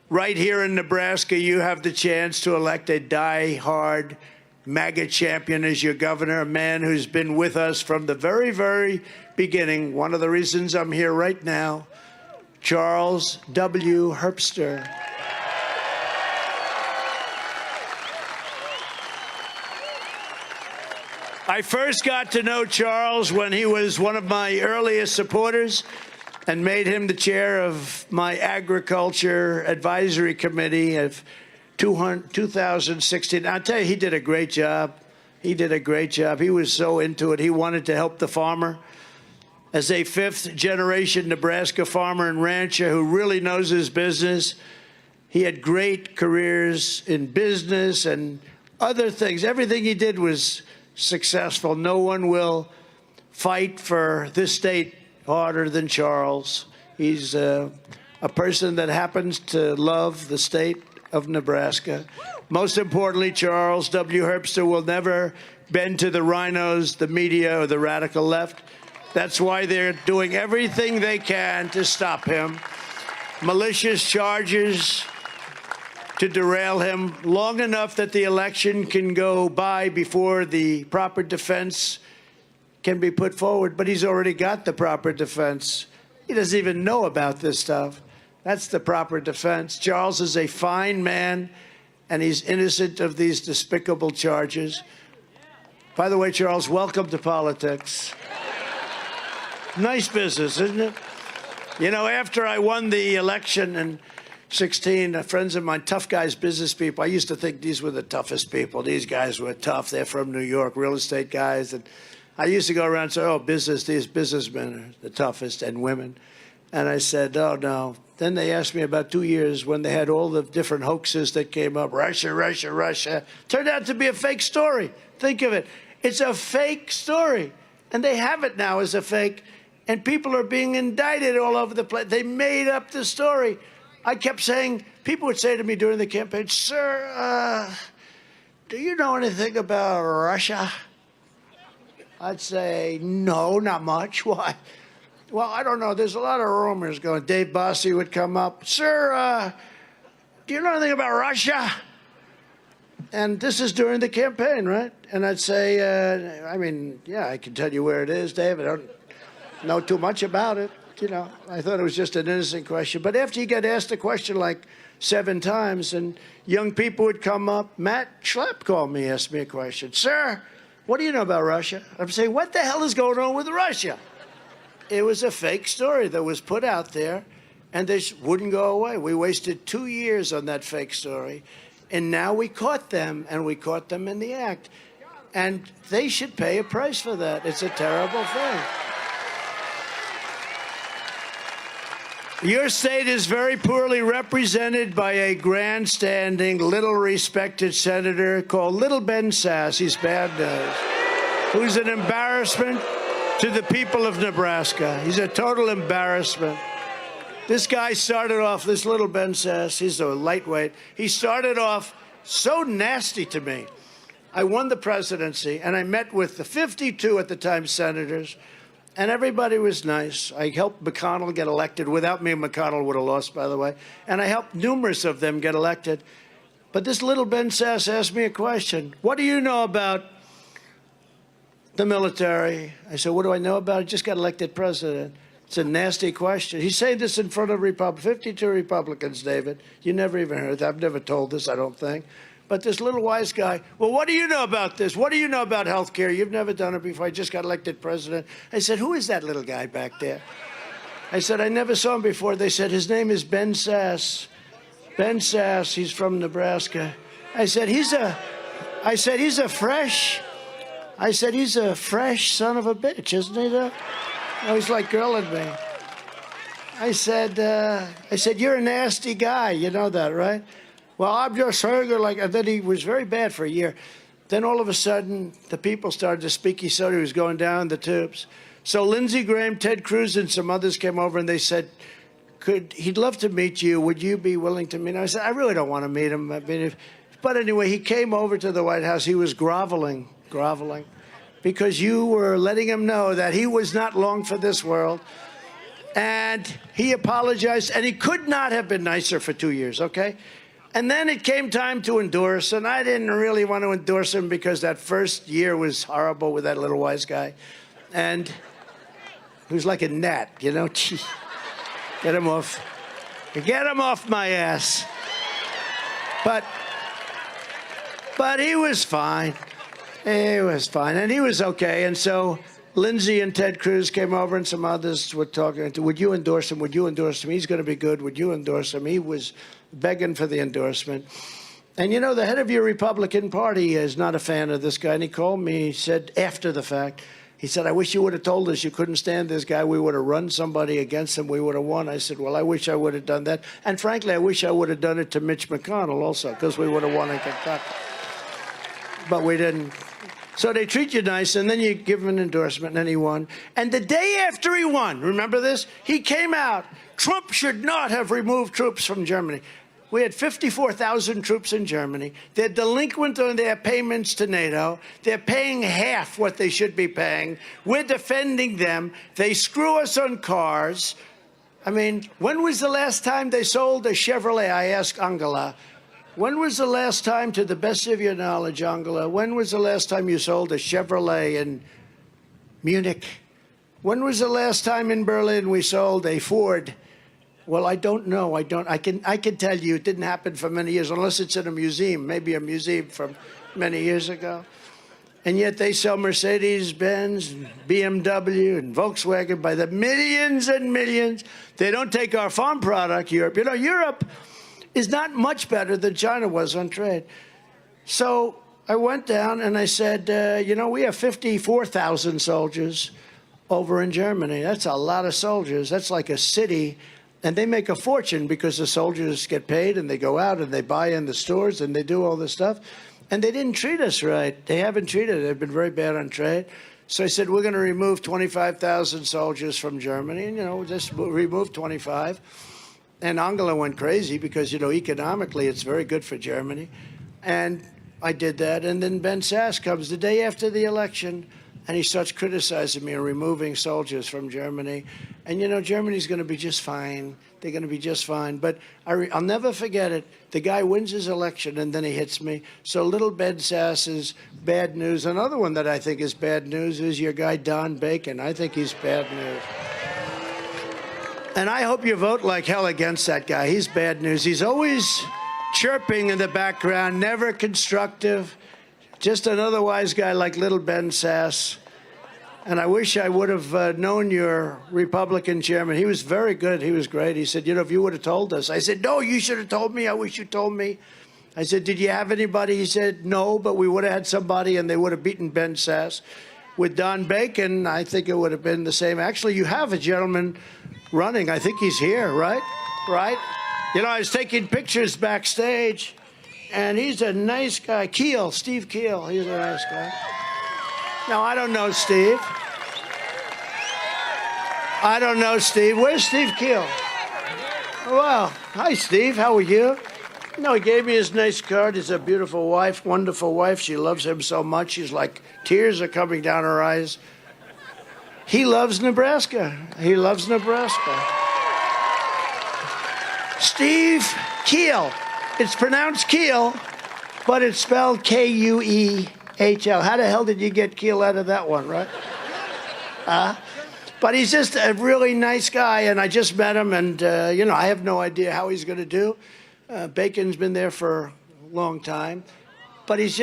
Right here in Nebraska, you have the chance to elect a die-hard MAGA champion as your governor, a man who's been with us from the very, very beginning. One of the reasons I'm here right now, Charles W. Herbster. I first got to know Charles when he was one of my earliest supporters and made him the chair of my Agriculture Advisory Committee of 2016. I'll tell you, he did a great job. He did a great job. He was so into it. He wanted to help the farmer. As a fifth-generation Nebraska farmer and rancher who really knows his business, he had great careers in business and other things. Everything he did was successful. No one will fight for this state harder than Charles. He's a person that happens to love the state of Nebraska. Most importantly, Charles W. Herbster will never bend to the rhinos, the media, or the radical left. That's why they're doing everything they can to stop him. Malicious charges to derail him long enough that the election can go by before the proper defense can be put forward. But he's already got the proper defense. He doesn't even know about this stuff. That's the proper defense. Charles is a fine man, and he's innocent of these despicable charges. By the way, Charles, welcome to politics. Nice business, isn't it? You know, after I won the election in 16, friends of mine, tough guys, business people, I used to think these were the toughest people. These guys were tough. They're from New York, real estate guys. And I used to go around and say, oh, these businessmen are the toughest, and women. And I said, oh, no. Then they asked me about 2 years when they had all the different hoaxes that came up, Russia, Russia, Russia. Turned out to be a fake story. Think of it. It's a fake story. And they have it now as a fake. And people are being indicted all over the place. They made up the story. I kept saying, people would say to me during the campaign, sir, do you know anything about Russia? I'd say, no, not much. Why? Well, I don't know. There's a lot of rumors going. Dave Bossy would come up. Sir, do you know anything about Russia? And this is during the campaign, right? And I'd say, I mean, yeah, I can tell you where it is, Dave. I don't know too much about it. You know, I thought it was just an innocent question. But after you get asked a question like 7 times, and young people would come up, Matt Schlepp called me, asked me a question. Sir, what do you know about Russia? I'm saying, what the hell is going on with Russia? It was a fake story that was put out there, and they wouldn't go away. We wasted 2 years on that fake story, and now we caught them, and we caught them in the act. And they should pay a price for that. It's a terrible thing. Your state is very poorly represented by a grandstanding, little-respected senator called Little Ben Sass. He's bad news. Who's an embarrassment to the people of Nebraska. He's a total embarrassment. This guy started off, this Little Ben Sass, he's a lightweight. He started off so nasty to me. I won the presidency, and I met with the 52 at the time senators, and everybody was nice. I helped McConnell get elected. Without me, McConnell would have lost, by the way. And I helped numerous of them get elected. But this little Ben Sass asked me a question. What do you know about the military? I said, what do I know about it? Just got elected president. It's a nasty question. He's saying this in front of 52 Republicans, David. You never even heard that. I've never told this, I don't think. But this little wise guy, well, what do you know about this? What do you know about health care? You've never done it before. I just got elected president. I said, who is that little guy back there? I said, I never saw him before. They said, his name is Ben Sass. Ben Sass, he's from Nebraska. I said, he's a fresh son of a bitch, isn't he, though? Oh, he's like grilling me. I said, you're a nasty guy. You know that, right? Well, I'm just saying, and then he was very bad for a year. Then all of a sudden, the people started to speak. He saw he was going down the tubes. So Lindsey Graham, Ted Cruz, and some others came over, and they said, he'd love to meet you. Would you be willing to meet him? I said, I really don't want to meet him. I mean, but anyway, he came over to the White House. He was groveling, because you were letting him know that he was not long for this world. And he apologized, and he could not have been nicer for 2 years, okay? And then it came time to endorse, and I didn't really want to endorse him because that first year was horrible with that little wise guy. And he was like a gnat, you know? Get him off. Get him off my ass. But he was fine. He was fine, and he was okay. And so Lindsey and Ted Cruz came over, and some others were talking. Would you endorse him? Would you endorse him? He's going to be good. Would you endorse him? He was begging for the endorsement. And, you know, the head of your Republican Party is not a fan of this guy. And he called me. He said, after the fact, he said, I wish you would have told us you couldn't stand this guy. We would have run somebody against him. We would have won. I said, well, I wish I would have done that. And frankly, I wish I would have done it to Mitch McConnell also, because we would have won in Kentucky. But we didn't. So they treat you nice, and then you give him an endorsement, and then he won. And the day after he won, remember this? He came out. Trump should not have removed troops from Germany. We had 54,000 troops in Germany. They're delinquent on their payments to NATO. They're paying half what they should be paying. We're defending them. They screw us on cars. I mean, when was the last time they sold a Chevrolet? I asked Angela. When was the last time, to the best of your knowledge, Angela, when was the last time you sold a Chevrolet in Munich? When was the last time in Berlin we sold a Ford? Well, I don't know. I can tell you it didn't happen for many years, unless it's in a museum, maybe a museum from many years ago. And yet they sell Mercedes-Benz, and BMW, and Volkswagen by the millions and millions. They don't take our farm product, Europe. You know, Europe is not much better than China was on trade. So I went down and I said, you know, we have 54,000 soldiers over in Germany. That's a lot of soldiers. That's like a city. And they make a fortune because the soldiers get paid and they go out and they buy in the stores and they do all this stuff. And they didn't treat us right. They haven't treated us. They've been very bad on trade. So I said, we're going to remove 25,000 soldiers from Germany. And, you know, just remove 25. And Angela went crazy because, you know, economically it's very good for Germany. And I did that. And then Ben Sass comes the day after the election, and he starts criticizing me and removing soldiers from Germany. And, you know, Germany's going to be just fine. They're going to be just fine. But I'll never forget it. The guy wins his election, and then he hits me. So little Ben Sass is bad news. Another one that I think is bad news is your guy Don Bacon. I think he's bad news. And I hope you vote like hell against that guy. He's bad news. He's always chirping in the background, never constructive. Just another wise guy like little Ben Sass. And I wish I would have known your Republican chairman. He was very good. He was great. He said, you know, if you would have told us. I said, no, you should have told me. I wish you told me. I said, did you have anybody? He said, no, but we would have had somebody, and they would have beaten Ben Sass. With Don Bacon, I think it would have been the same. Actually, you have a gentleman running. I think he's here, right? Right? You know, I was taking pictures backstage, and he's a nice guy. Steve Keel, he's a nice guy. Now, I don't know Steve. Where's Steve Keel? Well, hi, Steve. How are you? No, he gave me his nice card. He's a beautiful wife, wonderful wife. She loves him so much. She's like, tears are coming down her eyes. He loves Nebraska. He loves Nebraska. Steve Keel It's pronounced Keel, but it's spelled Kuehl. How the hell did you get Keel out of that one, right? But he's just a really nice guy, and I just met him, and, I have no idea how he's going to do. Bacon's been there for a long time, but he's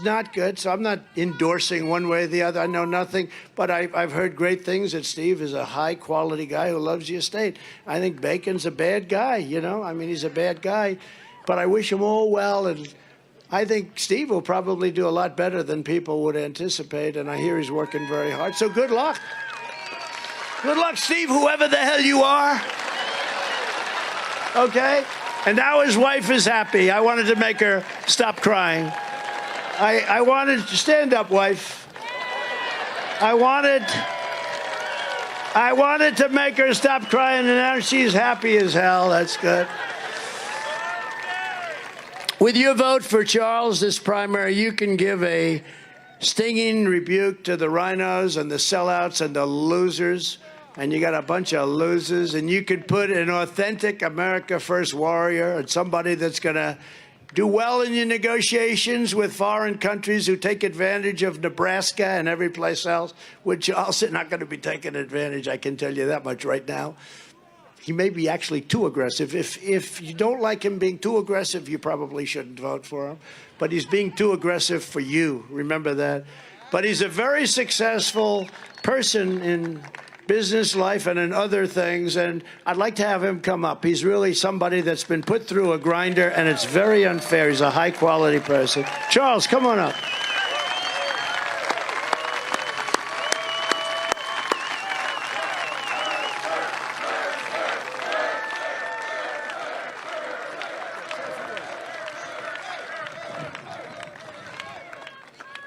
not good, so I'm not endorsing one way or the other. I know nothing, but I've heard great things that Steve is a high-quality guy who loves the estate. I think Bacon's a bad guy, he's a bad guy, but I wish him all well, and I think Steve will probably do a lot better than people would anticipate, and I hear he's working very hard. So good luck. Good luck, Steve, whoever the hell you are. Okay? And now his wife is happy. I wanted to make her stop crying. I wanted to stand up, wife. I wanted to make her stop crying, and now she's happy as hell. That's good. With your vote for Charles this primary, you can give a stinging rebuke to the rhinos and the sellouts and the losers, and you got a bunch of losers, and you could put an authentic America First warrior and somebody that's going to do well in your negotiations with foreign countries who take advantage of Nebraska and every place else, which Charles is not going to be taking advantage, I can tell you that much right now. He may be actually too aggressive. If you don't like him being too aggressive, you probably shouldn't vote for him. But he's being too aggressive for you. Remember that. But he's a very successful person in business life and in other things, and I'd like to have him come up. He's really somebody that's been put through a grinder, and it's very unfair. He's a high-quality person. Charles, come on up.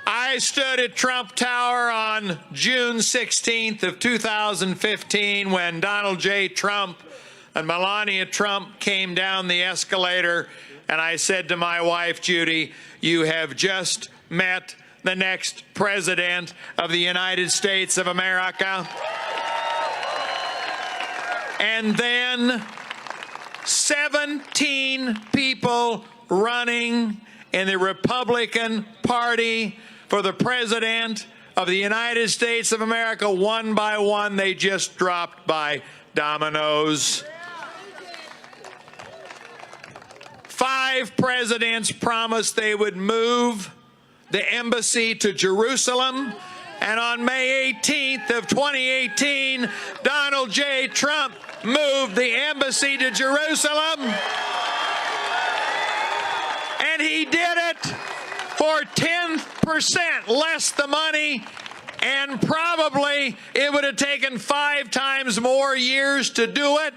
I stood at Trump Tower on June 16th of 2015 when Donald J. Trump and Melania Trump came down the escalator, and I said to my wife, Judy, you have just met the next president of the United States of America. And then 17 people running in the Republican Party for the President of the United States of America, one by one, they just dropped by dominoes. 5 presidents promised they would move the embassy to Jerusalem, and on May 18th of 2018, Donald J. Trump moved the embassy to Jerusalem, and he did it for 10% less the money, and probably it would have taken 5 times more years to do it,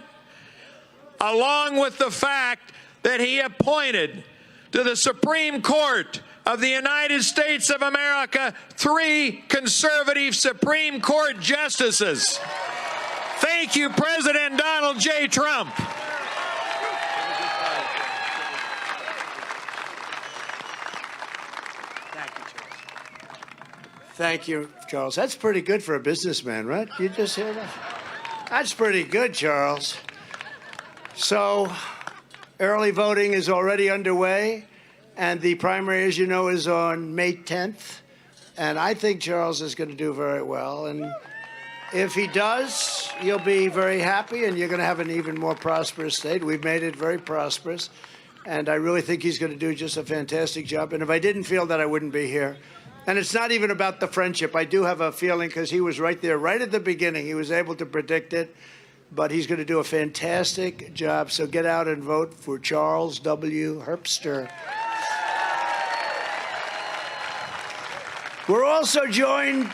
along with the fact that he appointed to the Supreme Court of the United States of America 3 conservative Supreme Court justices. Thank you, President Donald J. Trump. Thank you, Charles. That's pretty good for a businessman, right? You just hear that? That's pretty good, Charles. So, early voting is already underway, and the primary, as you know, is on May 10th. And I think Charles is going to do very well. And if he does, you'll be very happy, and you're going to have an even more prosperous state. We've made it very prosperous, and I really think he's going to do just a fantastic job. And if I didn't feel that, I wouldn't be here. And it's not even about the friendship. I do have a feeling, because he was right there, right at the beginning. He was able to predict it, but he's going to do a fantastic job. So get out and vote for Charles W. Herbster. We're also joined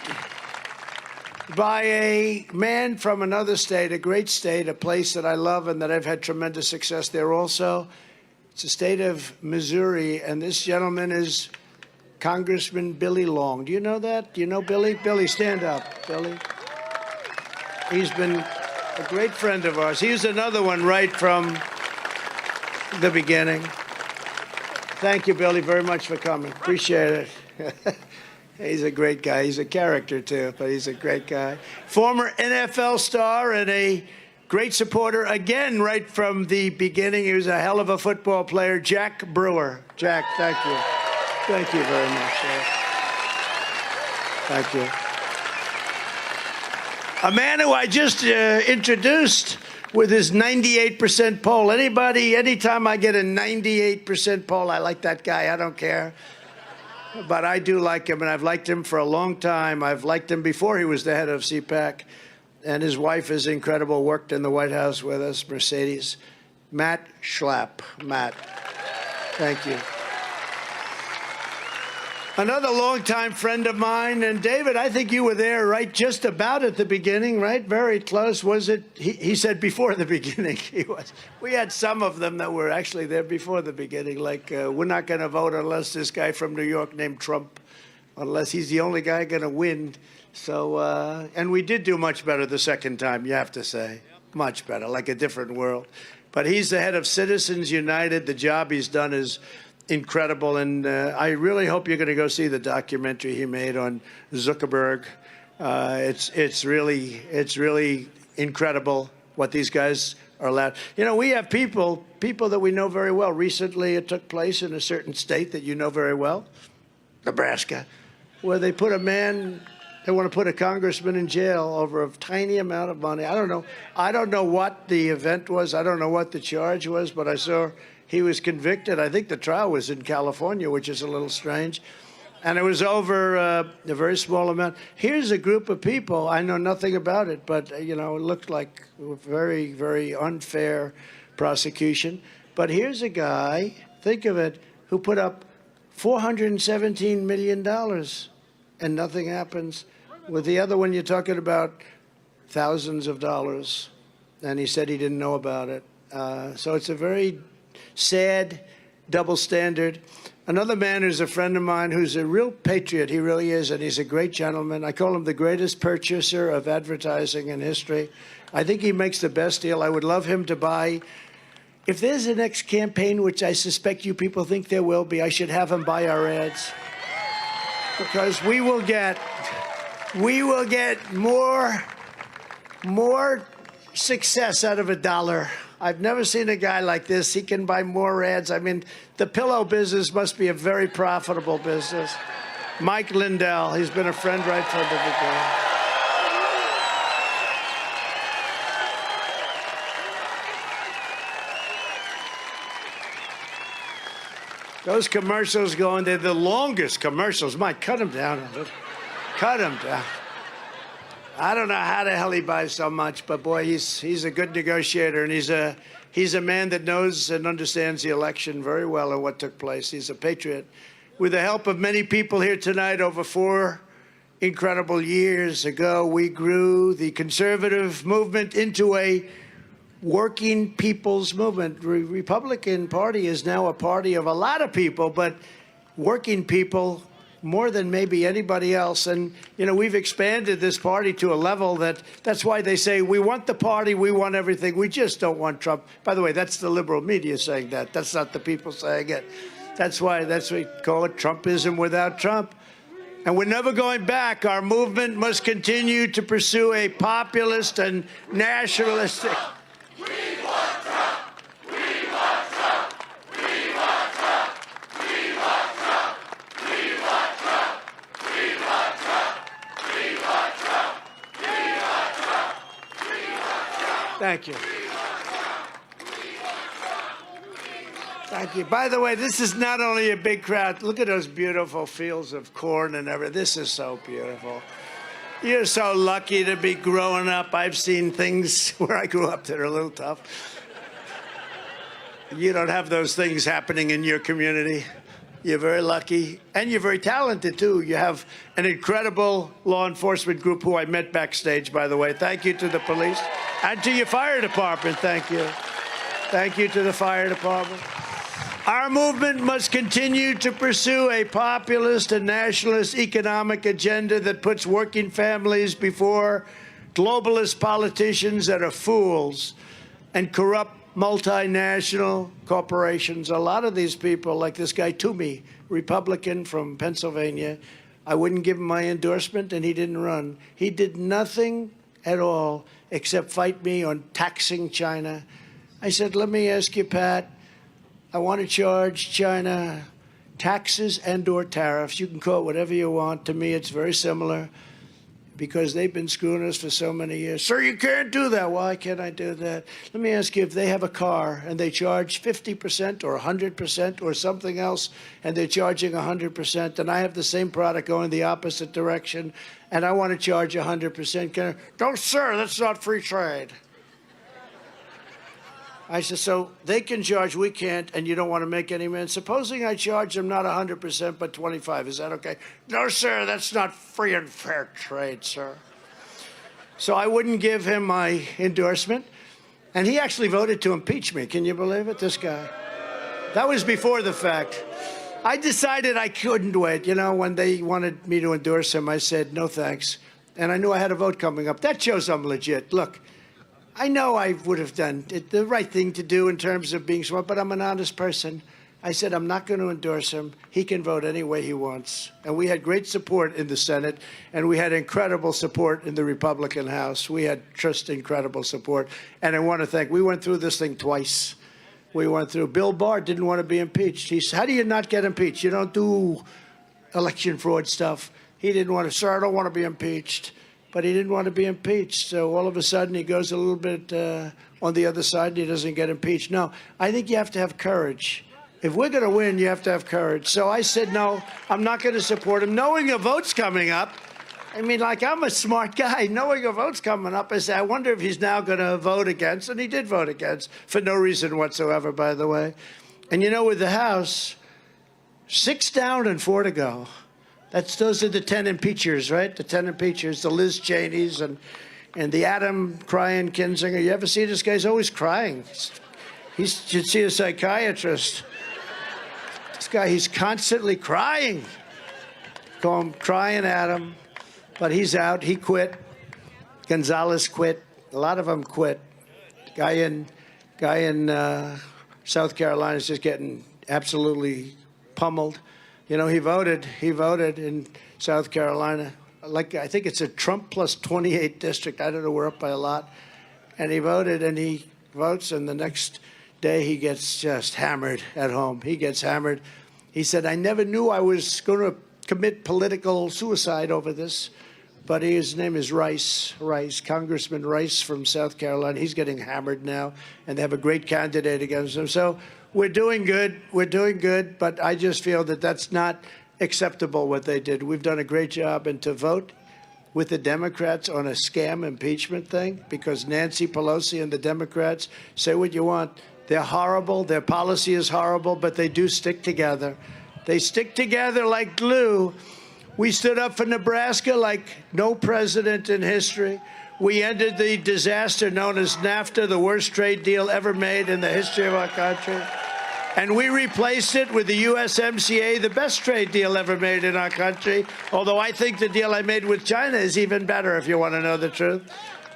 by a man from another state, a great state, a place that I love and that I've had tremendous success there also. It's the state of Missouri, and this gentleman is Congressman Billy Long. Do you know that? Do you know Billy? Billy, stand up, Billy. He's been a great friend of ours. He's another one right from the beginning. Thank you, Billy, very much for coming. Appreciate it. He's a great guy. He's a character, too, but he's a great guy. Former NFL star and a great supporter, again, right from the beginning. He was a hell of a football player, Jack Brewer. Jack, thank you. Thank you very much. Thank you. A man who I just introduced with his 98% poll. Anybody, anytime I get a 98% poll, I like that guy. I don't care. But I do like him, and I've liked him for a long time. I've liked him before he was the head of CPAC. And his wife is incredible, worked in the White House with us, Mercedes. Matt Schlapp. Matt, thank you. Another longtime friend of mine, and David, I think you were there, right, just about at the beginning, right? Very close. Was it? He said before the beginning. He was. We had some of them that were actually there before the beginning, like we're not going to vote unless this guy from New York named Trump, unless he's the only guy going to win. So, and we did do much better the second time, you have to say. Much better, like a different world. But he's the head of Citizens United. The job he's done is incredible, and I really hope you're going to go see the documentary he made on Zuckerberg. It's really incredible what these guys are allowed. You know, we have people that we know very well. Recently, it took place in a certain state that you know very well, Nebraska, where they put a man. They want to put a congressman in jail over a tiny amount of money. I don't know what the event was. I don't know what the charge was, but I saw he was convicted. I think the trial was in California, which is a little strange. And it was over a very small amount. Here's a group of people. I know nothing about it, but, you know, it looked like a very, very unfair prosecution. But here's a guy, think of it, who put up $417 million, and nothing happens. With the other one, you're talking about thousands of dollars, and he said he didn't know about it. So it's a very sad double standard. Another man who's a friend of mine who's a real patriot, he really is, and he's a great gentleman. I call him the greatest purchaser of advertising in history. I think he makes the best deal. I would love him to buy. If there's a next campaign, which I suspect you people think there will be, I should have him buy our ads. Because we will get more success out of a dollar. I've never seen a guy like this. He can buy more ads. I mean, the pillow business must be a very profitable business. Mike Lindell, he's been a friend right from the beginning. Those commercials going, they're the longest commercials. Mike, cut them down a little. Cut them down. I don't know how the hell he buys so much, but boy, he's a good negotiator, and he's a man that knows and understands the election very well and what took place. He's a patriot. With the help of many people here tonight, over 4 incredible years ago, we grew the conservative movement into a working people's movement. The Republican Party is now a party of a lot of people, but working people more than maybe anybody else. And, you know, we've expanded this party to a level that's why they say, we want the party, we want everything. We just don't want Trump. By the way, that's the liberal media saying that. That's not the people saying it. That's what we call it Trumpism without Trump. And we're never going back. Our movement must continue to pursue a populist and nationalistic. We want Trump! We want Trump! We want Trump! We want Trump! We want Trump! We want Trump! We want Trump! We want Trump! We want Trump! Thank you. Thank you. By the way, this is not only a big crowd. Look at those beautiful fields of corn and everything. This is so beautiful. You're so lucky to be growing up. I've seen things where I grew up that are a little tough. You don't have those things happening in your community. You're very lucky. And you're very talented, too. You have an incredible law enforcement group who I met backstage, by the way. Thank you to the police and to your fire department. Thank you. Thank you to the fire department. Our movement must continue to pursue a populist and nationalist economic agenda that puts working families before globalist politicians that are fools and corrupt multinational corporations. A lot of these people, like this guy Toomey, Republican from Pennsylvania, I wouldn't give him my endorsement, and he didn't run. He did nothing at all, except fight me on taxing China. I said, let me ask you, Pat, I want to charge China taxes and/or tariffs. You can call it whatever you want. To me, it's very similar because they've been screwing us for so many years. Sir, you can't do that. Why can't I do that? Let me ask you, if they have a car and they charge 50% or 100% or something else, and they're charging 100%, and I have the same product going the opposite direction, and I want to charge 100%, no, sir, that's not free trade. I said, so they can charge, we can't, and you don't want to make any man. Supposing I charge them not 100%, but 25, is that okay? No, sir, that's not free and fair trade, sir. So I wouldn't give him my endorsement, and he actually voted to impeach me. Can you believe it, this guy? That was before the fact. I decided I couldn't wait. You know, when they wanted me to endorse him, I said, no thanks. And I knew I had a vote coming up. That shows I'm legit. Look, I know I would have done the right thing to do in terms of being smart, but I'm an honest person. I said, I'm not going to endorse him. He can vote any way he wants. And we had great support in the Senate, and we had incredible support in the Republican House. We had just incredible support. And I want to thank, we went through this thing twice. We went through, Bill Barr didn't want to be impeached. He said, how do you not get impeached? You don't do election fraud stuff. He didn't want to, sir, I don't want to be impeached. But he didn't want to be impeached. So all of a sudden he goes a little bit on the other side and he doesn't get impeached. No, I think you have to have courage. If we're going to win, you have to have courage. So I said, no, I'm not going to support him. Knowing a vote's coming up, I mean, like, I'm a smart guy. Knowing a vote's coming up, I said, I wonder if he's now going to vote against. And he did vote against, for no reason whatsoever, by the way. And, you know, with the House, 6 down and 4 to go. Those are the 10 impeachers, right? The 10 impeachers, the Liz Cheneys and the Adam crying Kinzinger. You ever see this guy's always crying? He should see a psychiatrist. This guy, he's constantly crying. Call him crying Adam. But he's out. He quit. Gonzalez quit. A lot of them quit. Guy in South Carolina is just getting absolutely pummeled. You know, he voted in South Carolina. Like, I think it's a Trump plus 28 district. I don't know, we're up by a lot. And he voted, and he votes, and the next day he gets just hammered at home. He gets hammered. He said, I never knew I was going to commit political suicide over this. But his name is Rice, Congressman Rice from South Carolina. He's getting hammered now, and they have a great candidate against him. So we're doing good, but I just feel that that's not acceptable what they did. We've done a great job, and to vote with the Democrats on a scam impeachment thing, because Nancy Pelosi and the Democrats, say what you want, they're horrible, their policy is horrible, but they do stick together. They stick together like glue. We stood up for Nebraska like no president in history. We ended the disaster known as NAFTA, the worst trade deal ever made in the history of our country. And we replaced it with the USMCA, the best trade deal ever made in our country, although I think the deal I made with China is even better, if you want to know the truth.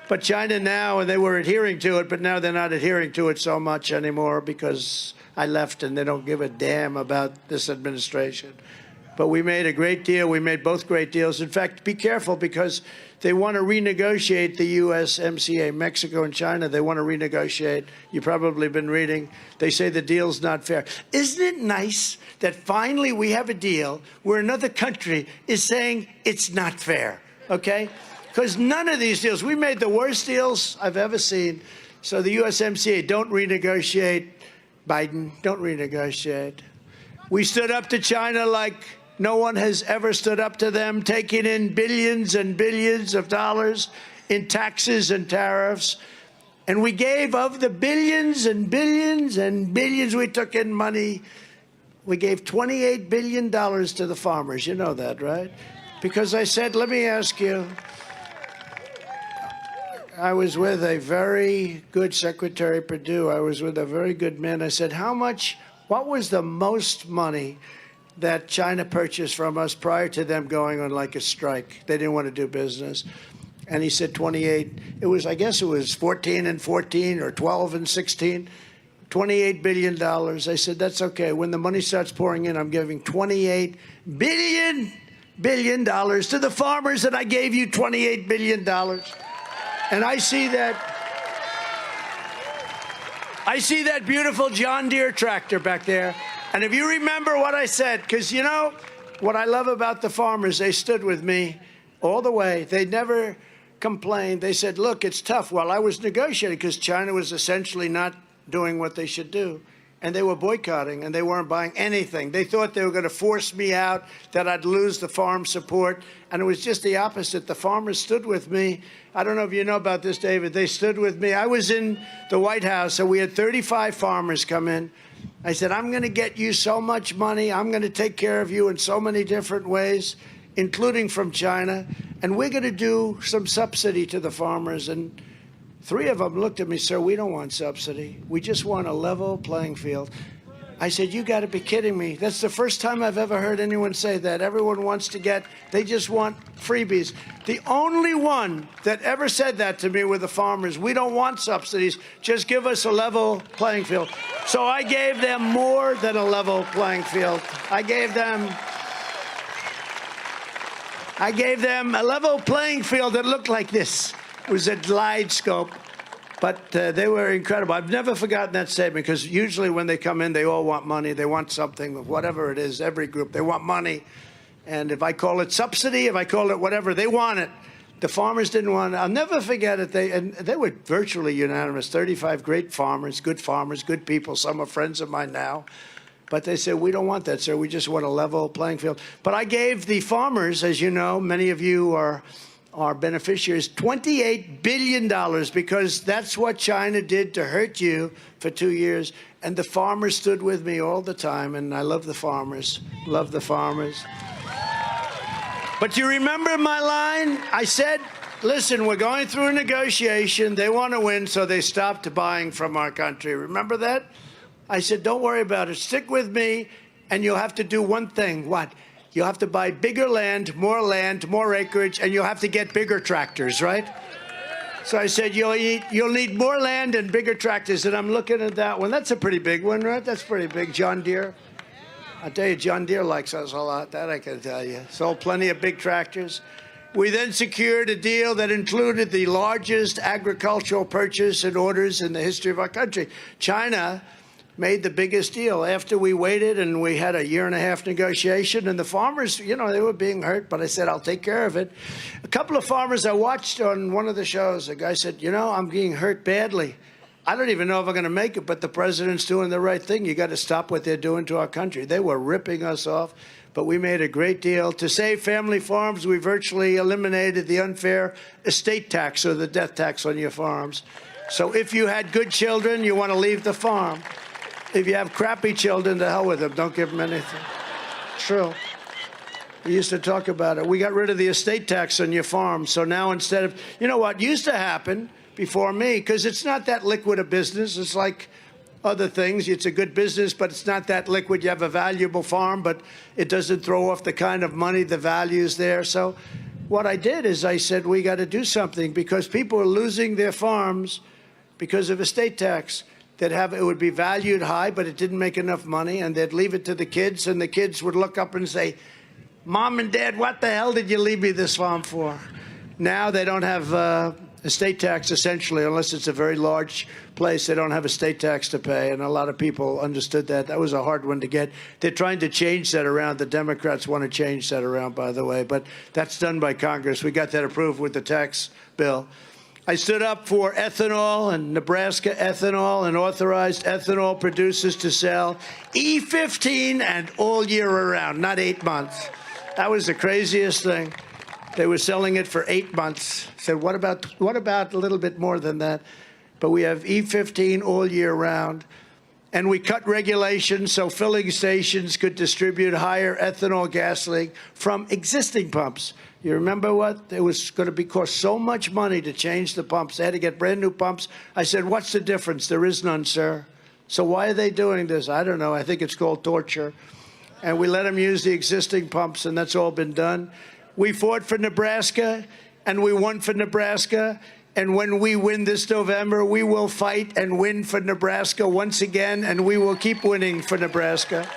But China now, and they were adhering to it, but now they're not adhering to it so much anymore because I left and they don't give a damn about this administration. But we made a great deal. We made both great deals. In fact, be careful, because they want to renegotiate the USMCA, Mexico and China. They want to renegotiate. You've probably been reading. They say the deal's not fair. Isn't it nice that finally we have a deal where another country is saying it's not fair, okay? Because none of these deals, we made the worst deals I've ever seen. So the USMCA, don't renegotiate. Biden, don't renegotiate. We stood up to China like no one has ever stood up to them, taking in billions and billions of dollars in taxes and tariffs. And we gave, of the billions and billions and billions we took in money, we gave $28 billion to the farmers. You know that, right? Because I said, let me ask you, I was with a very good Secretary Perdue. I was with a very good man. I said, what was the most money that China purchased from us prior to them going on like a strike? They didn't want to do business. And he said 28. It was, I guess it was 14 and 14 or 12 and 16. $28 billion. I said, that's okay. When the money starts pouring in, I'm giving $28 billion to the farmers, and I gave you $28 billion. And I see that beautiful John Deere tractor back there. And if you remember what I said, because you know what I love about the farmers, they stood with me all the way. They never complained. They said, look, it's tough. Well, I was negotiating because China was essentially not doing what they should do. And they were boycotting, and they weren't buying anything. They thought they were going to force me out, that I'd lose the farm support. And it was just the opposite. The farmers stood with me. I don't know if you know about this, David. They stood with me. I was in the White House, and we had 35 farmers come in. I said, I'm going to get you so much money. I'm going to take care of you in so many different ways, including from China. And we're going to do some subsidy to the farmers. And 3 of them looked at me, sir, we don't want subsidy. We just want a level playing field. I said, you got to be kidding me. That's the first time I've ever heard anyone say that. Everyone wants to they just want freebies. The only one that ever said that to me were the farmers. We don't want subsidies. Just give us a level playing field. So I gave them more than a level playing field. I gave them a level playing field that looked like this. It was a glide scope, but they were incredible. I've never forgotten that statement, because usually when they come in, they all want money. They want something, whatever it is, every group, they want money. And if I call it subsidy, if I call it whatever, they want it. The farmers didn't want it. I'll never forget it. They were virtually unanimous, 35 great farmers, good people. Some are friends of mine now. But they said, we don't want that, sir. We just want a level playing field. But I gave the farmers, as you know, many of you are beneficiaries, $28 billion, because that's what China did to hurt you for 2 years. And the farmers stood with me all the time, and I love the farmers, love the farmers. But you remember my line? I said, listen, we're going through a negotiation. They want to win, so they stopped buying from our country. Remember that? I said, don't worry about it. Stick with me, and you'll have to do one thing. What? You'll have to buy bigger land, more acreage, and you'll have to get bigger tractors, right? So I said, you'll need more land and bigger tractors. And I'm looking at that one. That's a pretty big one, right? That's pretty big. John Deere. I'll tell you, John Deere likes us a lot. That I can tell you. Sold plenty of big tractors. We then secured a deal that included the largest agricultural purchase and orders in the history of our country. China made the biggest deal after we waited, and we had a 1.5-year negotiation, and the farmers, you know, they were being hurt, but I said, I'll take care of it. A couple of farmers I watched on one of the shows, a guy said, you know, I'm being hurt badly. I don't even know if I'm going to make it, but the president's doing the right thing. You got to stop what they're doing to our country. They were ripping us off, but we made a great deal. To save family farms, we virtually eliminated the unfair estate tax, or the death tax on your farms. So if you had good children, you want to leave the farm. If you have crappy children, to hell with them. Don't give them anything. True. We used to talk about it. We got rid of the estate tax on your farm. So now instead of, you know what used to happen before me, because it's not that liquid a business. It's like other things. It's a good business, but it's not that liquid. You have a valuable farm, but it doesn't throw off the kind of money, the values there. So what I did is I said, we got to do something, because people are losing their farms because of estate tax. It would be valued high, but it didn't make enough money, and they'd leave it to the kids, and the kids would look up and say, Mom and Dad, what the hell did you leave me this farm for? Now they don't have estate tax, essentially, unless it's a very large place. They don't have estate tax to pay, and a lot of people understood that. That was a hard one to get. They're trying to change that around. The Democrats want to change that around, by the way, but that's done by Congress. We got that approved with the tax bill. I stood up for ethanol and Nebraska ethanol, and authorized ethanol producers to sell E15 and all year around, not 8 months. That was the craziest thing. They were selling it for 8 months. Said, what about a little bit more than that? But we have E15 all year round. And we cut regulations so filling stations could distribute higher ethanol gasoline from existing pumps. You remember what? It was going to cost so much money to change the pumps. They had to get brand new pumps. I said, what's the difference? There is none, sir. So why are they doing this? I don't know. I think it's called torture. And we let them use the existing pumps, and that's all been done. We fought for Nebraska, and we won for Nebraska. And when we win this November, we will fight and win for Nebraska once again, and we will keep winning for Nebraska.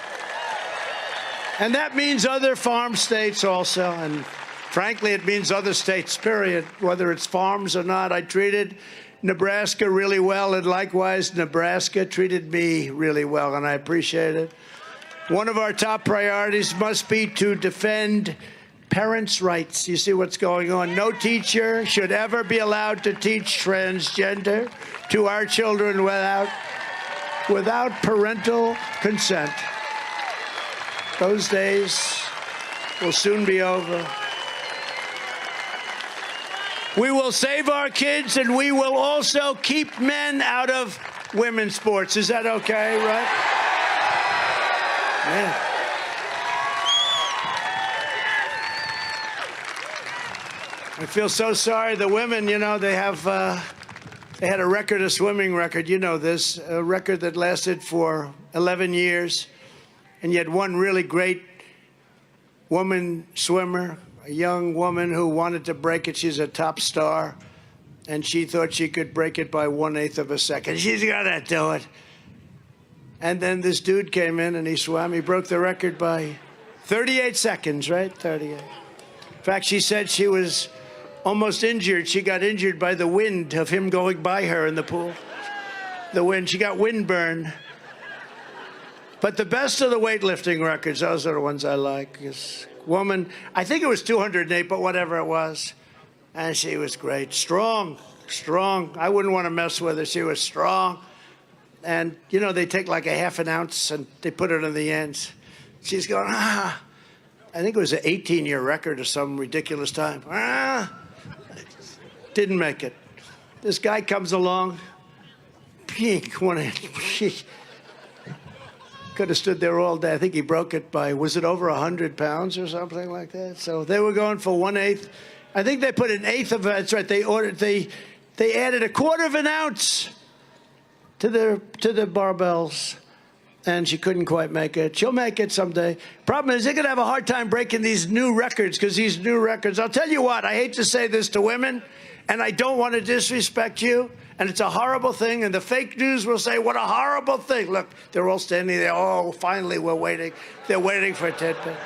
And that means other farm states also. And Frankly, it means other states, period, whether it's farms or not. I treated Nebraska really well, and likewise, Nebraska treated me really well, and I appreciate it. One of our top priorities must be to defend parents' rights. You see what's going on. No teacher should ever be allowed to teach transgender to our children without parental consent. Those days will soon be over. We will save our kids, and we will also keep men out of women's sports. Is that okay, right? Man. I feel so sorry. The women, you know, they had a record, a swimming record. You know this, a record that lasted for 11 years. And you had one really great woman swimmer, a young woman who wanted to break it. She's a top star, and she thought she could break it by 1/8 of a second. She's gonna do it. And then this dude came in and he swam. He broke the record by 38 seconds, right? 38. In fact, she said she was almost injured. She got injured by the wind of him going by her in the pool. The wind. She got windburn. But the best of the weightlifting records, those are the ones I like. This woman, I think it was 208, but whatever it was. And she was great. Strong, strong. I wouldn't want to mess with her. She was strong. And, you know, they take like a half an ounce and they put it in the ends. She's going, ah. I think it was an 18-year record or some ridiculous time. Ah. Didn't make it. This guy comes along. Pink, could have stood there all day. I think he broke it by, was it over 100 pounds or something like that? So they were going for 1/8. I think they put 1/8 of it. That's right. They added 1/4 of an ounce to the barbells, and she couldn't quite make it. She'll make it someday. Problem is, they're going to have a hard time breaking these new records, because these new records, I'll tell you what, I hate to say this to women, and I don't want to disrespect you, and it's a horrible thing, and the fake news will say, what a horrible thing. Look, they're all standing there. Oh, finally, we're waiting. They're waiting for a tidbit.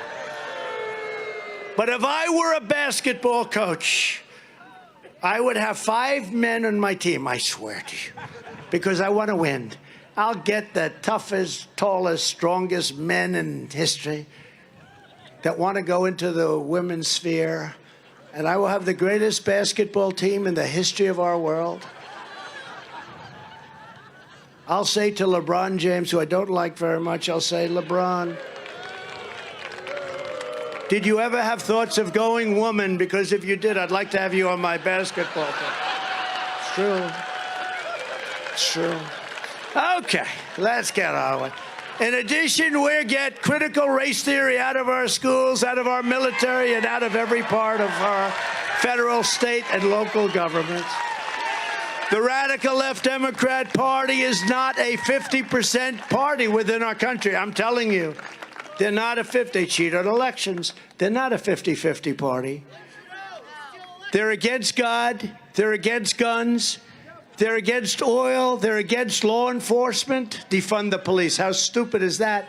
But if I were a basketball coach, I would have 5 men on my team, I swear to you, because I want to win. I'll get the toughest, tallest, strongest men in history that want to go into the women's sphere, and I will have the greatest basketball team in the history of our world. I'll say to LeBron James, who I don't like very much, I'll say, LeBron, did you ever have thoughts of going woman? Because if you did, I'd like to have you on my basketball team. It's true. It's true. Okay, let's get on with it. In addition, we get critical race theory out of our schools, out of our military, and out of every part of our federal, state, and local governments. The radical left Democrat Party is not a 50% party within our country. I'm telling you, they're not a 50. They cheat on elections. They're not a 50-50 party. They're against God. They're against guns. They're against oil. They're against law enforcement. Defund the police. How stupid is that?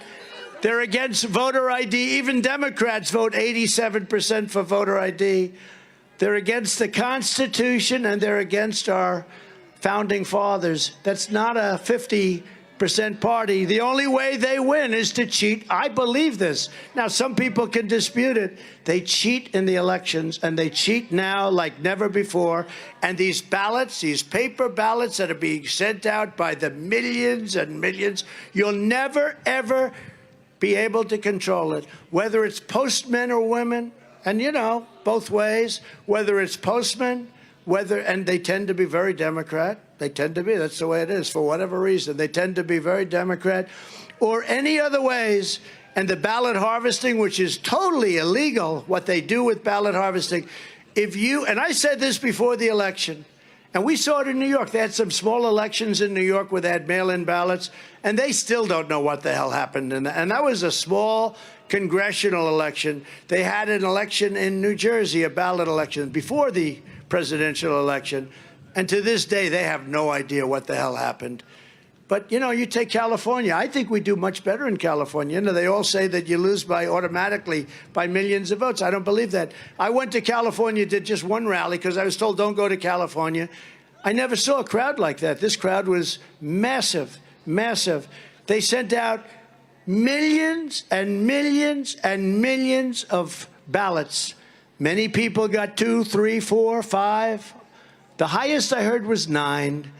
They're against voter ID. Even Democrats vote 87% for voter ID. They're against the Constitution, and they're against our founding fathers. That's not a 50% party. The only way they win is to cheat. I believe this. Now, some people can dispute it. They cheat in the elections, and they cheat now like never before. And these ballots, these paper ballots that are being sent out by the millions and millions, you'll never, ever be able to control it. Whether it's postmen or women, and, you know, both ways, whether it's postmen, and they tend to be very Democrat. They tend to be. That's the way it is, for whatever reason. They tend to be very Democrat. Or any other ways. And the ballot harvesting, which is totally illegal, what they do with ballot harvesting. And I said this before the election, and we saw it in New York. They had some small elections in New York where they had mail-in ballots, and they still don't know what the hell happened. And that was a small congressional election. They had an election in New Jersey, a ballot election, before the presidential election. And to this day, they have no idea what the hell happened. But, you know, you take California. I think we do much better in California. You know, they all say that you lose automatically by millions of votes. I don't believe that. I went to California, did just one rally because I was told don't go to California. I never saw a crowd like that. This crowd was massive, massive. They sent out millions and millions and millions of ballots. Many people got 2, 3, 4, 5. The highest I heard was 9.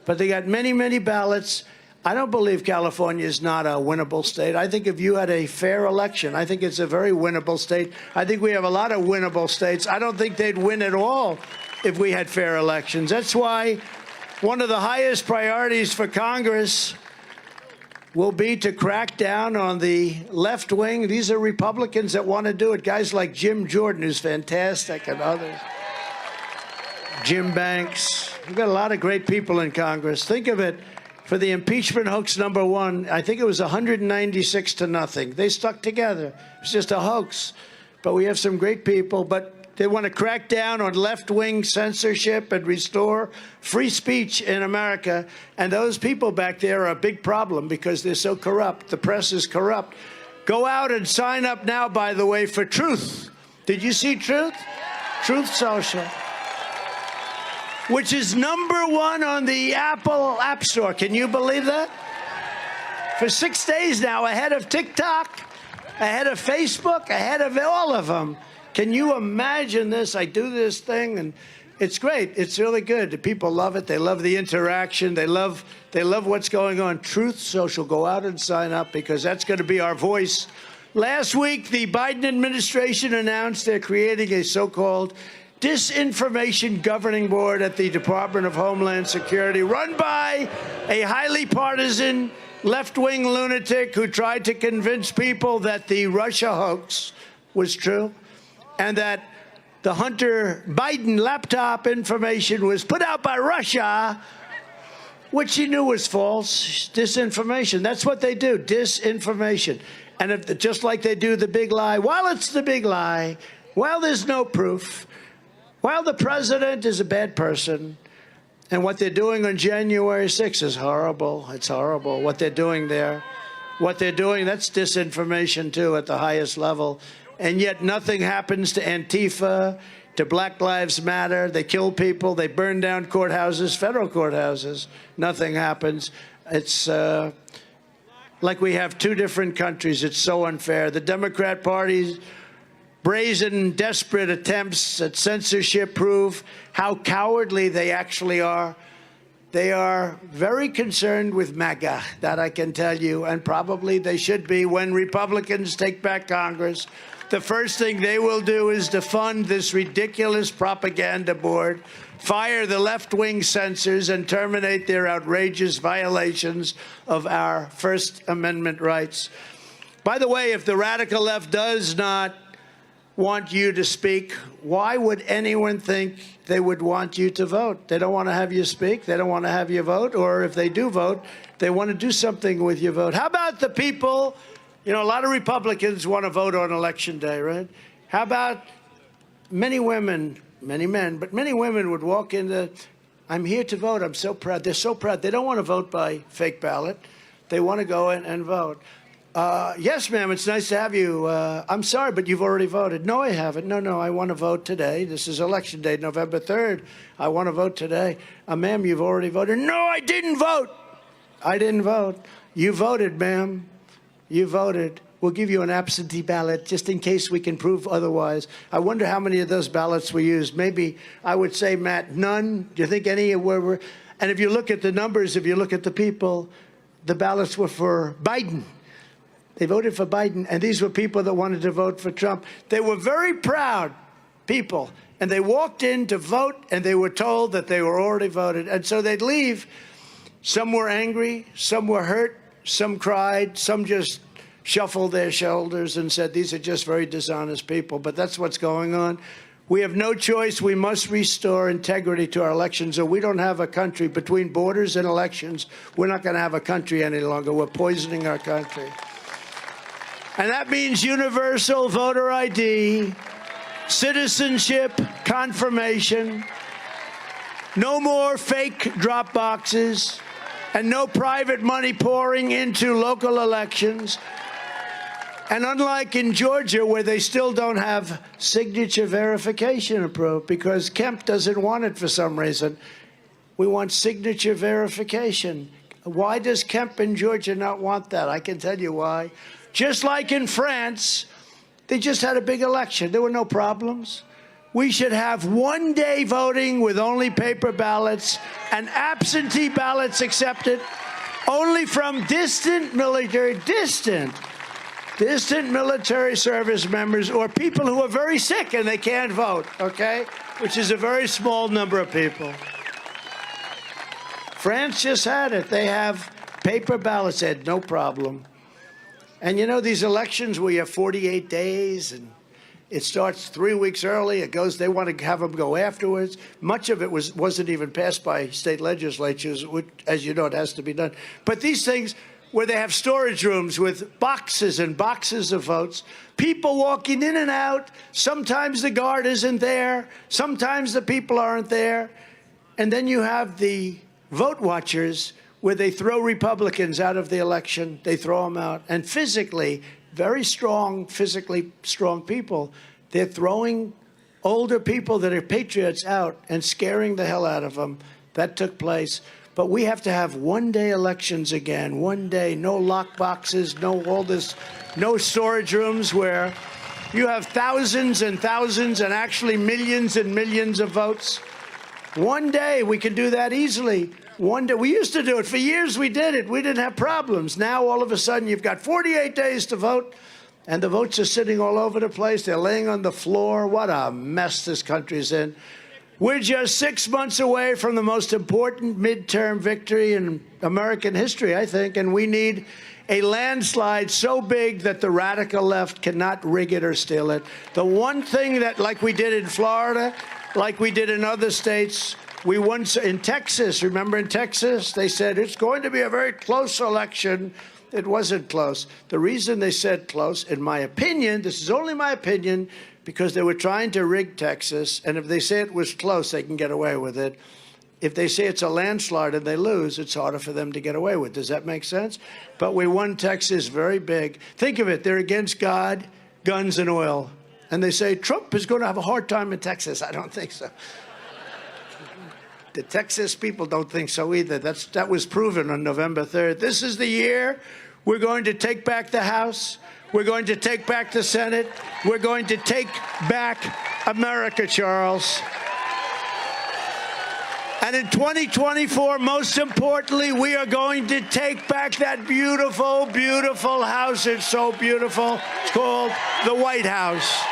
But they got many, many ballots. I don't believe California is not a winnable state. I think if you had a fair election, I think it's a very winnable state. I think we have a lot of winnable states. I don't think they'd win at all if we had fair elections. That's why one of the highest priorities for Congress will be to crack down on the left wing. These are Republicans that want to do it. Guys like Jim Jordan, who's fantastic, and others. Jim Banks. We've got a lot of great people in Congress. Think of it. For the impeachment hoax number 1, I think it was 196 to nothing. They stuck together. It's just a hoax. But we have some great people. But they want to crack down on left-wing censorship and restore free speech in America. And those people back there are a big problem because they're so corrupt. The press is corrupt. Go out and sign up now, by the way, for Truth. Did you see Truth? Truth Social. Which is #1 on the Apple App Store. Can you believe that? For 6 days now, ahead of TikTok, ahead of Facebook, ahead of all of them. Can you imagine this? I do this thing, and it's great. It's really good. The people love it. They love the interaction. They love what's going on. Truth Social. Go out and sign up because that's going to be our voice. Last week, the Biden administration announced they're creating a so-called Disinformation Governing Board at the Department of Homeland Security, run by a highly partisan left-wing lunatic who tried to convince people that the Russia hoax was true and that the Hunter Biden laptop information was put out by Russia, which he knew was false. Disinformation. That's what they do, disinformation. And if, just like they do the big lie, while it's the big lie, while there's no proof, while the president is a bad person, and what they're doing on January 6th is horrible. It's horrible what they're doing there. What they're doing, that's disinformation, too, at the highest level. And yet nothing happens to Antifa, to Black Lives Matter. They kill people. They burn down courthouses, federal courthouses. Nothing happens. It's like we have 2 different countries. It's so unfair. The Democrat Party's brazen, desperate attempts at censorship prove how cowardly they actually are. They are very concerned with MAGA, that I can tell you, and probably they should be. When Republicans take back Congress, the first thing they will do is defund this ridiculous propaganda board, fire the left-wing censors, and terminate their outrageous violations of our First Amendment rights. By the way, if the radical left does not want you to speak, why would anyone think they would want you to vote? They don't want to have you speak. They don't want to have you vote. Or if they do vote, they want to do something with your vote. How about the people? You know, a lot of Republicans want to vote on Election Day, right? How about many women, many men, but many women would walk in I'm here to vote. I'm so proud. They're so proud. They don't want to vote by fake ballot. They want to go in and vote. Yes, ma'am, it's nice to have you. I'm sorry, but you've already voted. No, I haven't. No, I want to vote today. This is Election Day, November 3rd. I want to vote today. Ma'am, you've already voted. No, I didn't vote. I didn't vote. You voted, ma'am. You voted. We'll give you an absentee ballot just in case we can prove otherwise. I wonder how many of those ballots were used. Maybe I would say, Matt, none. Do you think any were? And if you look at the numbers, if you look at the people, the ballots were for Biden. They voted for Biden, and these were people that wanted to vote for Trump. They were very proud people, and they walked in to vote, and they were told that they were already voted. And so they'd leave. Some were angry, some were hurt, some cried, some just shuffled their shoulders and said, these are just very dishonest people. But that's what's going on. We have no choice. We must restore integrity to our elections, or we don't have a country. Between borders and elections, we're not going to have a country any longer. We're poisoning our country. And that means universal voter ID, citizenship confirmation, no more fake drop boxes, and no private money pouring into local elections. And unlike in Georgia, where they still don't have signature verification approved because Kemp doesn't want it for some reason, we want signature verification. Why does Kemp in Georgia not want that? I can tell you why. Just like in France, they just had a big election. There were no problems. We should have one-day voting with only paper ballots and absentee ballots accepted only from distant military service members or people who are very sick and they can't vote, okay? Which is a very small number of people. France just had it. They have paper ballots. They had no problem. And you know, these elections where you have 48 days and it starts 3 weeks early, it goes, they want to have them go afterwards. Much of it wasn't even passed by state legislatures, which, as you know, it has to be done. But these things where they have storage rooms with boxes and boxes of votes, people walking in and out, sometimes the guard isn't there, sometimes the people aren't there. And then you have the vote watchers where they throw Republicans out of the election, they throw them out. And physically, very strong, physically strong people, they're throwing older people that are patriots out and scaring the hell out of them. That took place. But we have to have one-day elections again, one day, no lock boxes, no all this, no storage rooms where you have thousands and thousands and actually millions and millions of votes. One day, we can do that easily. One day, we used to do it. For years, we did it. We didn't have problems. Now, all of a sudden, you've got 48 days to vote, and the votes are sitting all over the place. They're laying on the floor. What a mess this country's in. We're just 6 months away from the most important midterm victory in American history, I think, and we need a landslide so big that the radical left cannot rig it or steal it. The one thing that, like we did in Florida, like we did in other states, we once in Texas, remember in Texas, they said it's going to be a very close election. It wasn't close. The reason they said close, in my opinion, this is only my opinion, because they were trying to rig Texas, and if they say it was close, they can get away with it. If they say it's a landslide and they lose, it's harder for them to get away with. Does that make sense? But we won Texas very big. Think of it. They're against God, guns, and oil. And they say Trump is going to have a hard time in Texas. I don't think so. The Texas people don't think so either. That was proven on November 3rd. This is the year we're going to take back the House. We're going to take back the Senate. We're going to take back America, Charles. And in 2024, most importantly, we are going to take back that beautiful, beautiful house. It's so beautiful. It's called the White House.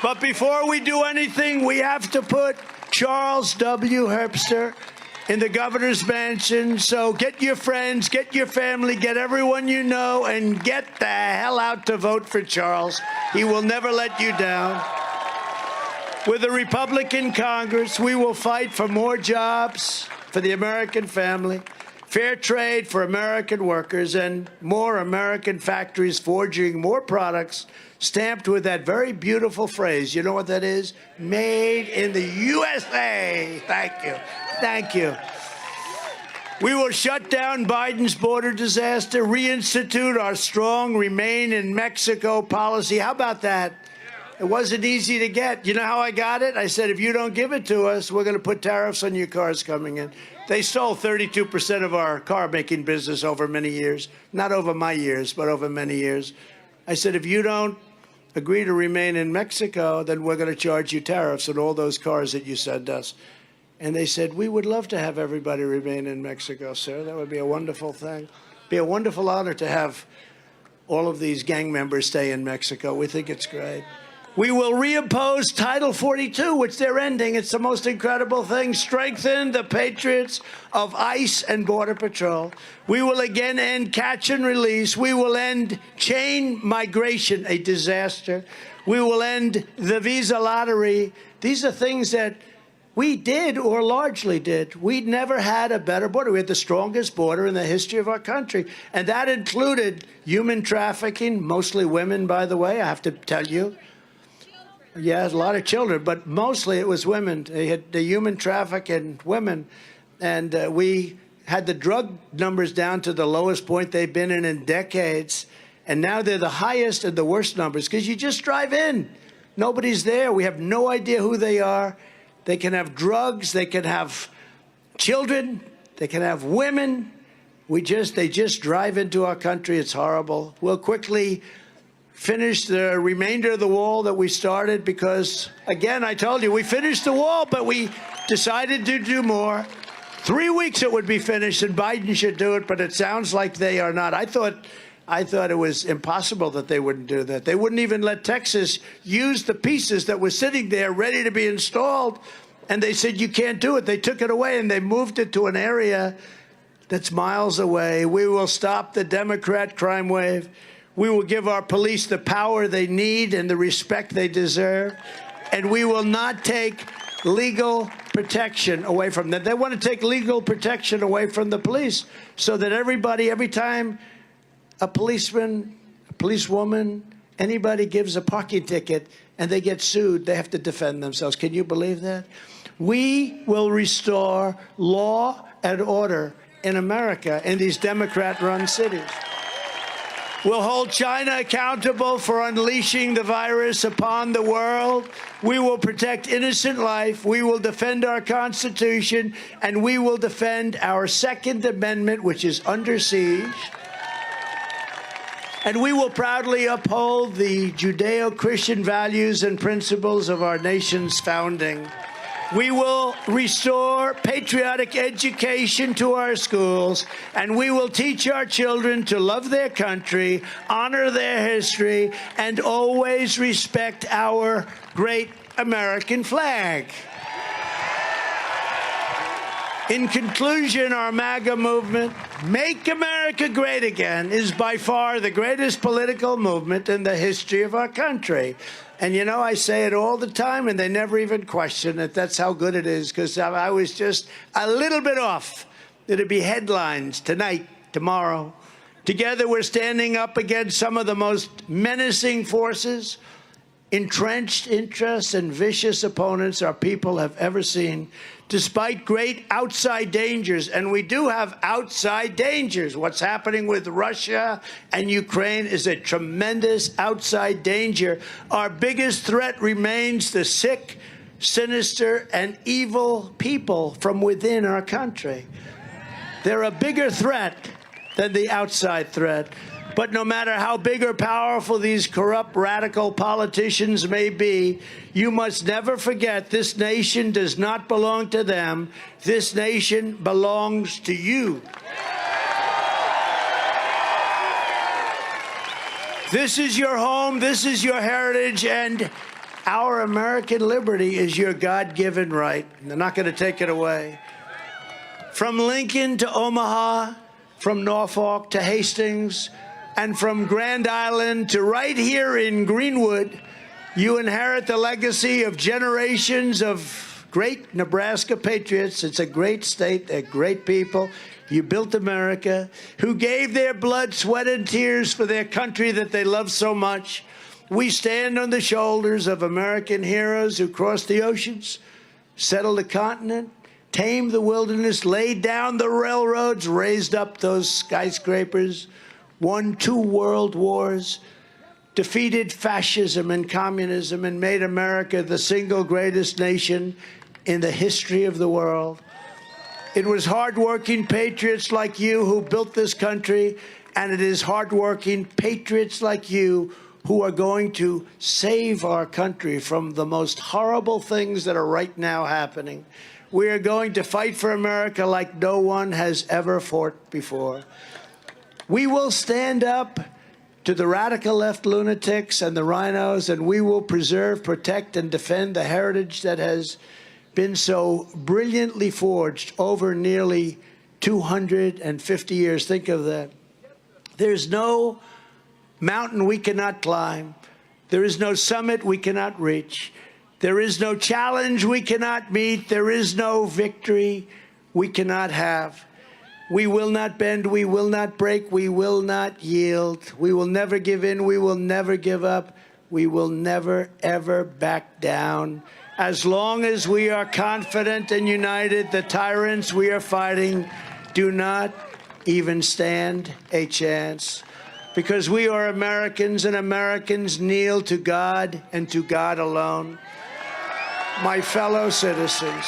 But before we do anything, we have to put Charles W. Herbster in the governor's mansion. So get your friends, get your family, get everyone you know, and get the hell out to vote for Charles. He will never let you down. With a Republican Congress, we will fight for more jobs for the American family, fair trade for American workers, and more American factories forging more products stamped with that very beautiful phrase. You know what that is? Made in the USA. Thank you. Thank you. We will shut down Biden's border disaster, reinstitute our strong Remain in Mexico policy. How about that? It wasn't easy to get. You know how I got it? I said, if you don't give it to us, we're going to put tariffs on your cars coming in. They stole 32% of our car-making business over many years. Not over my years, but over many years. I said, if you don't agree to remain in Mexico, then we're going to charge you tariffs on all those cars that you send us. And they said, we would love to have everybody remain in Mexico, sir. That would be a wonderful thing. Be a wonderful honor to have all of these gang members stay in Mexico. We think it's great. We will reimpose Title 42, which they're ending. It's the most incredible thing. Strengthen the patriots of ICE and Border Patrol. We will again end catch and release. We will end chain migration, a disaster. We will end the visa lottery. These are things that we did or largely did. We'd never had a better border. We had the strongest border in the history of our country. And that included human trafficking, mostly women, by the way, I have to tell you. Yeah, a lot of children, but mostly it was women. They had the human trafficking women, and we had the drug numbers down to the lowest point they've been in decades, and now they're the highest and the worst numbers because you just drive in. Nobody's there. We have no idea who they are. They can have drugs. They can have children. They can have women. They just drive into our country. It's horrible. We'll quickly finish the remainder of the wall that we started because, again, I told you, we finished the wall, but we decided to do more. 3 weeks it would be finished, and Biden should do it, but it sounds like they are not. I thought it was impossible that they wouldn't do that. They wouldn't even let Texas use the pieces that were sitting there ready to be installed, and they said, you can't do it. They took it away, and they moved it to an area that's miles away. We will stop the Democrat crime wave. We will give our police the power they need and the respect they deserve, and we will not take legal protection away from them. They want to take legal protection away from the police so that everybody, every time a policeman, a policewoman, anybody gives a parking ticket and they get sued, they have to defend themselves. Can you believe that? We will restore law and order in America in these Democrat-run cities. We'll hold China accountable for unleashing the virus upon the world. We will protect innocent life. We will defend our Constitution, and we will defend our Second Amendment, which is under siege. And we will proudly uphold the Judeo-Christian values and principles of our nation's founding. We will restore patriotic education to our schools, and we will teach our children to love their country, honor their history, and always respect our great American flag. In conclusion, our MAGA movement, Make America Great Again, is by far the greatest political movement in the history of our country. And, you know, I say it all the time, and they never even question it. That's how good it is, because I was just a little bit off. It'll be headlines tonight, tomorrow. Together, we're standing up against some of the most menacing forces, entrenched interests, and vicious opponents our people have ever seen, despite great outside dangers. And we do have outside dangers. What's happening with Russia and Ukraine is a tremendous outside danger. Our biggest threat remains the sick, sinister, and evil people from within our country. They're a bigger threat than the outside threat. But no matter how big or powerful these corrupt, radical politicians may be, you must never forget this nation does not belong to them. This nation belongs to you. This is your home, this is your heritage, and our American liberty is your God-given right. They're not going to take it away. From Lincoln to Omaha, from Norfolk to Hastings, and from Grand Island to right here in Greenwood, you inherit the legacy of generations of great Nebraska patriots. It's a great state, they're great people. You built America, who gave their blood, sweat, and tears for their country that they love so much. We stand on the shoulders of American heroes who crossed the oceans, settled the continent, tamed the wilderness, laid down the railroads, raised up those skyscrapers, won 2 world wars, defeated fascism and communism, and made America the single greatest nation in the history of the world. It was hardworking patriots like you who built this country, and it is hardworking patriots like you who are going to save our country from the most horrible things that are right now happening. We are going to fight for America like no one has ever fought before. We will stand up to the radical left lunatics and the rhinos, and we will preserve, protect, and defend the heritage that has been so brilliantly forged over nearly 250 years. Think of that. There's no mountain we cannot climb. There is no summit we cannot reach. There is no challenge we cannot meet. There is no victory we cannot have. We will not bend, we will not break, we will not yield. We will never give in, we will never give up. We will never, ever back down. As long as we are confident and united, the tyrants we are fighting do not even stand a chance. Because we are Americans, and Americans kneel to God and to God alone. My fellow citizens,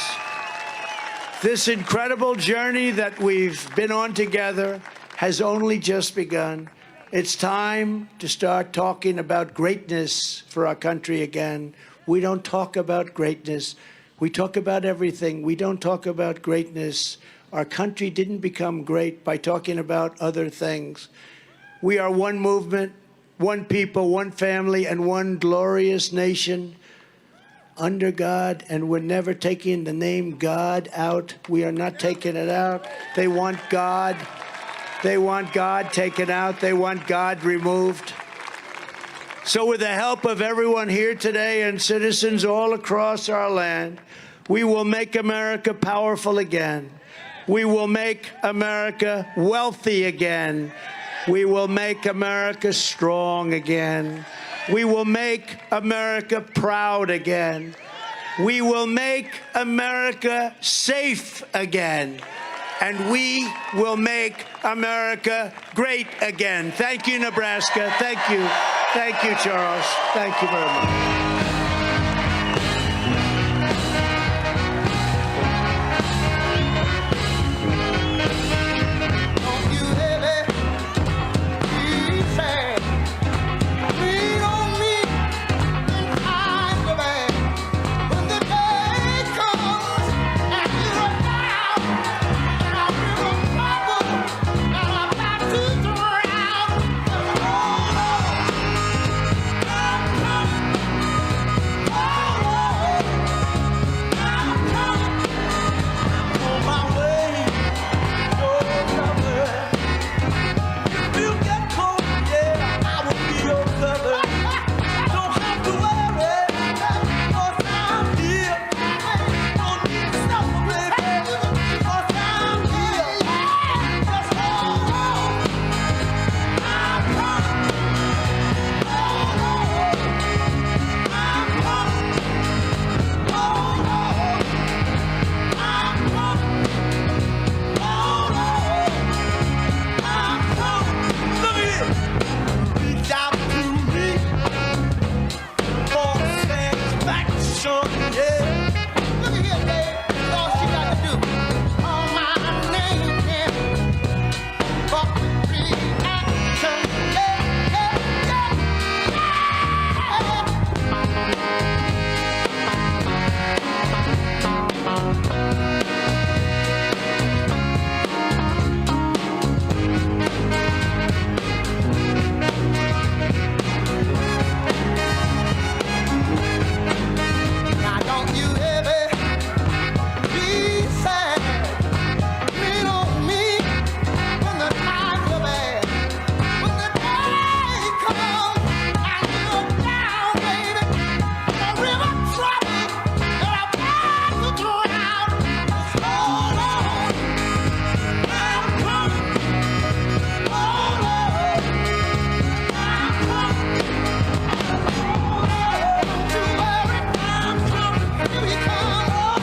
this incredible journey that we've been on together has only just begun. It's time to start talking about greatness for our country again. We don't talk about greatness. We talk about everything. We don't talk about greatness. Our country didn't become great by talking about other things. We are one movement, one people, one family, and one glorious nation under God, and we're never taking the name God out. We are not taking it out. They want God. They want God taken out. They want God removed. So with the help of everyone here today and citizens all across our land, we will make America powerful again. We will make America wealthy again. We will make America strong again. We will make America proud again. We will make America safe again. And we will make America great again. Thank you, Nebraska. Thank you. Thank you, Charles. Thank you very much.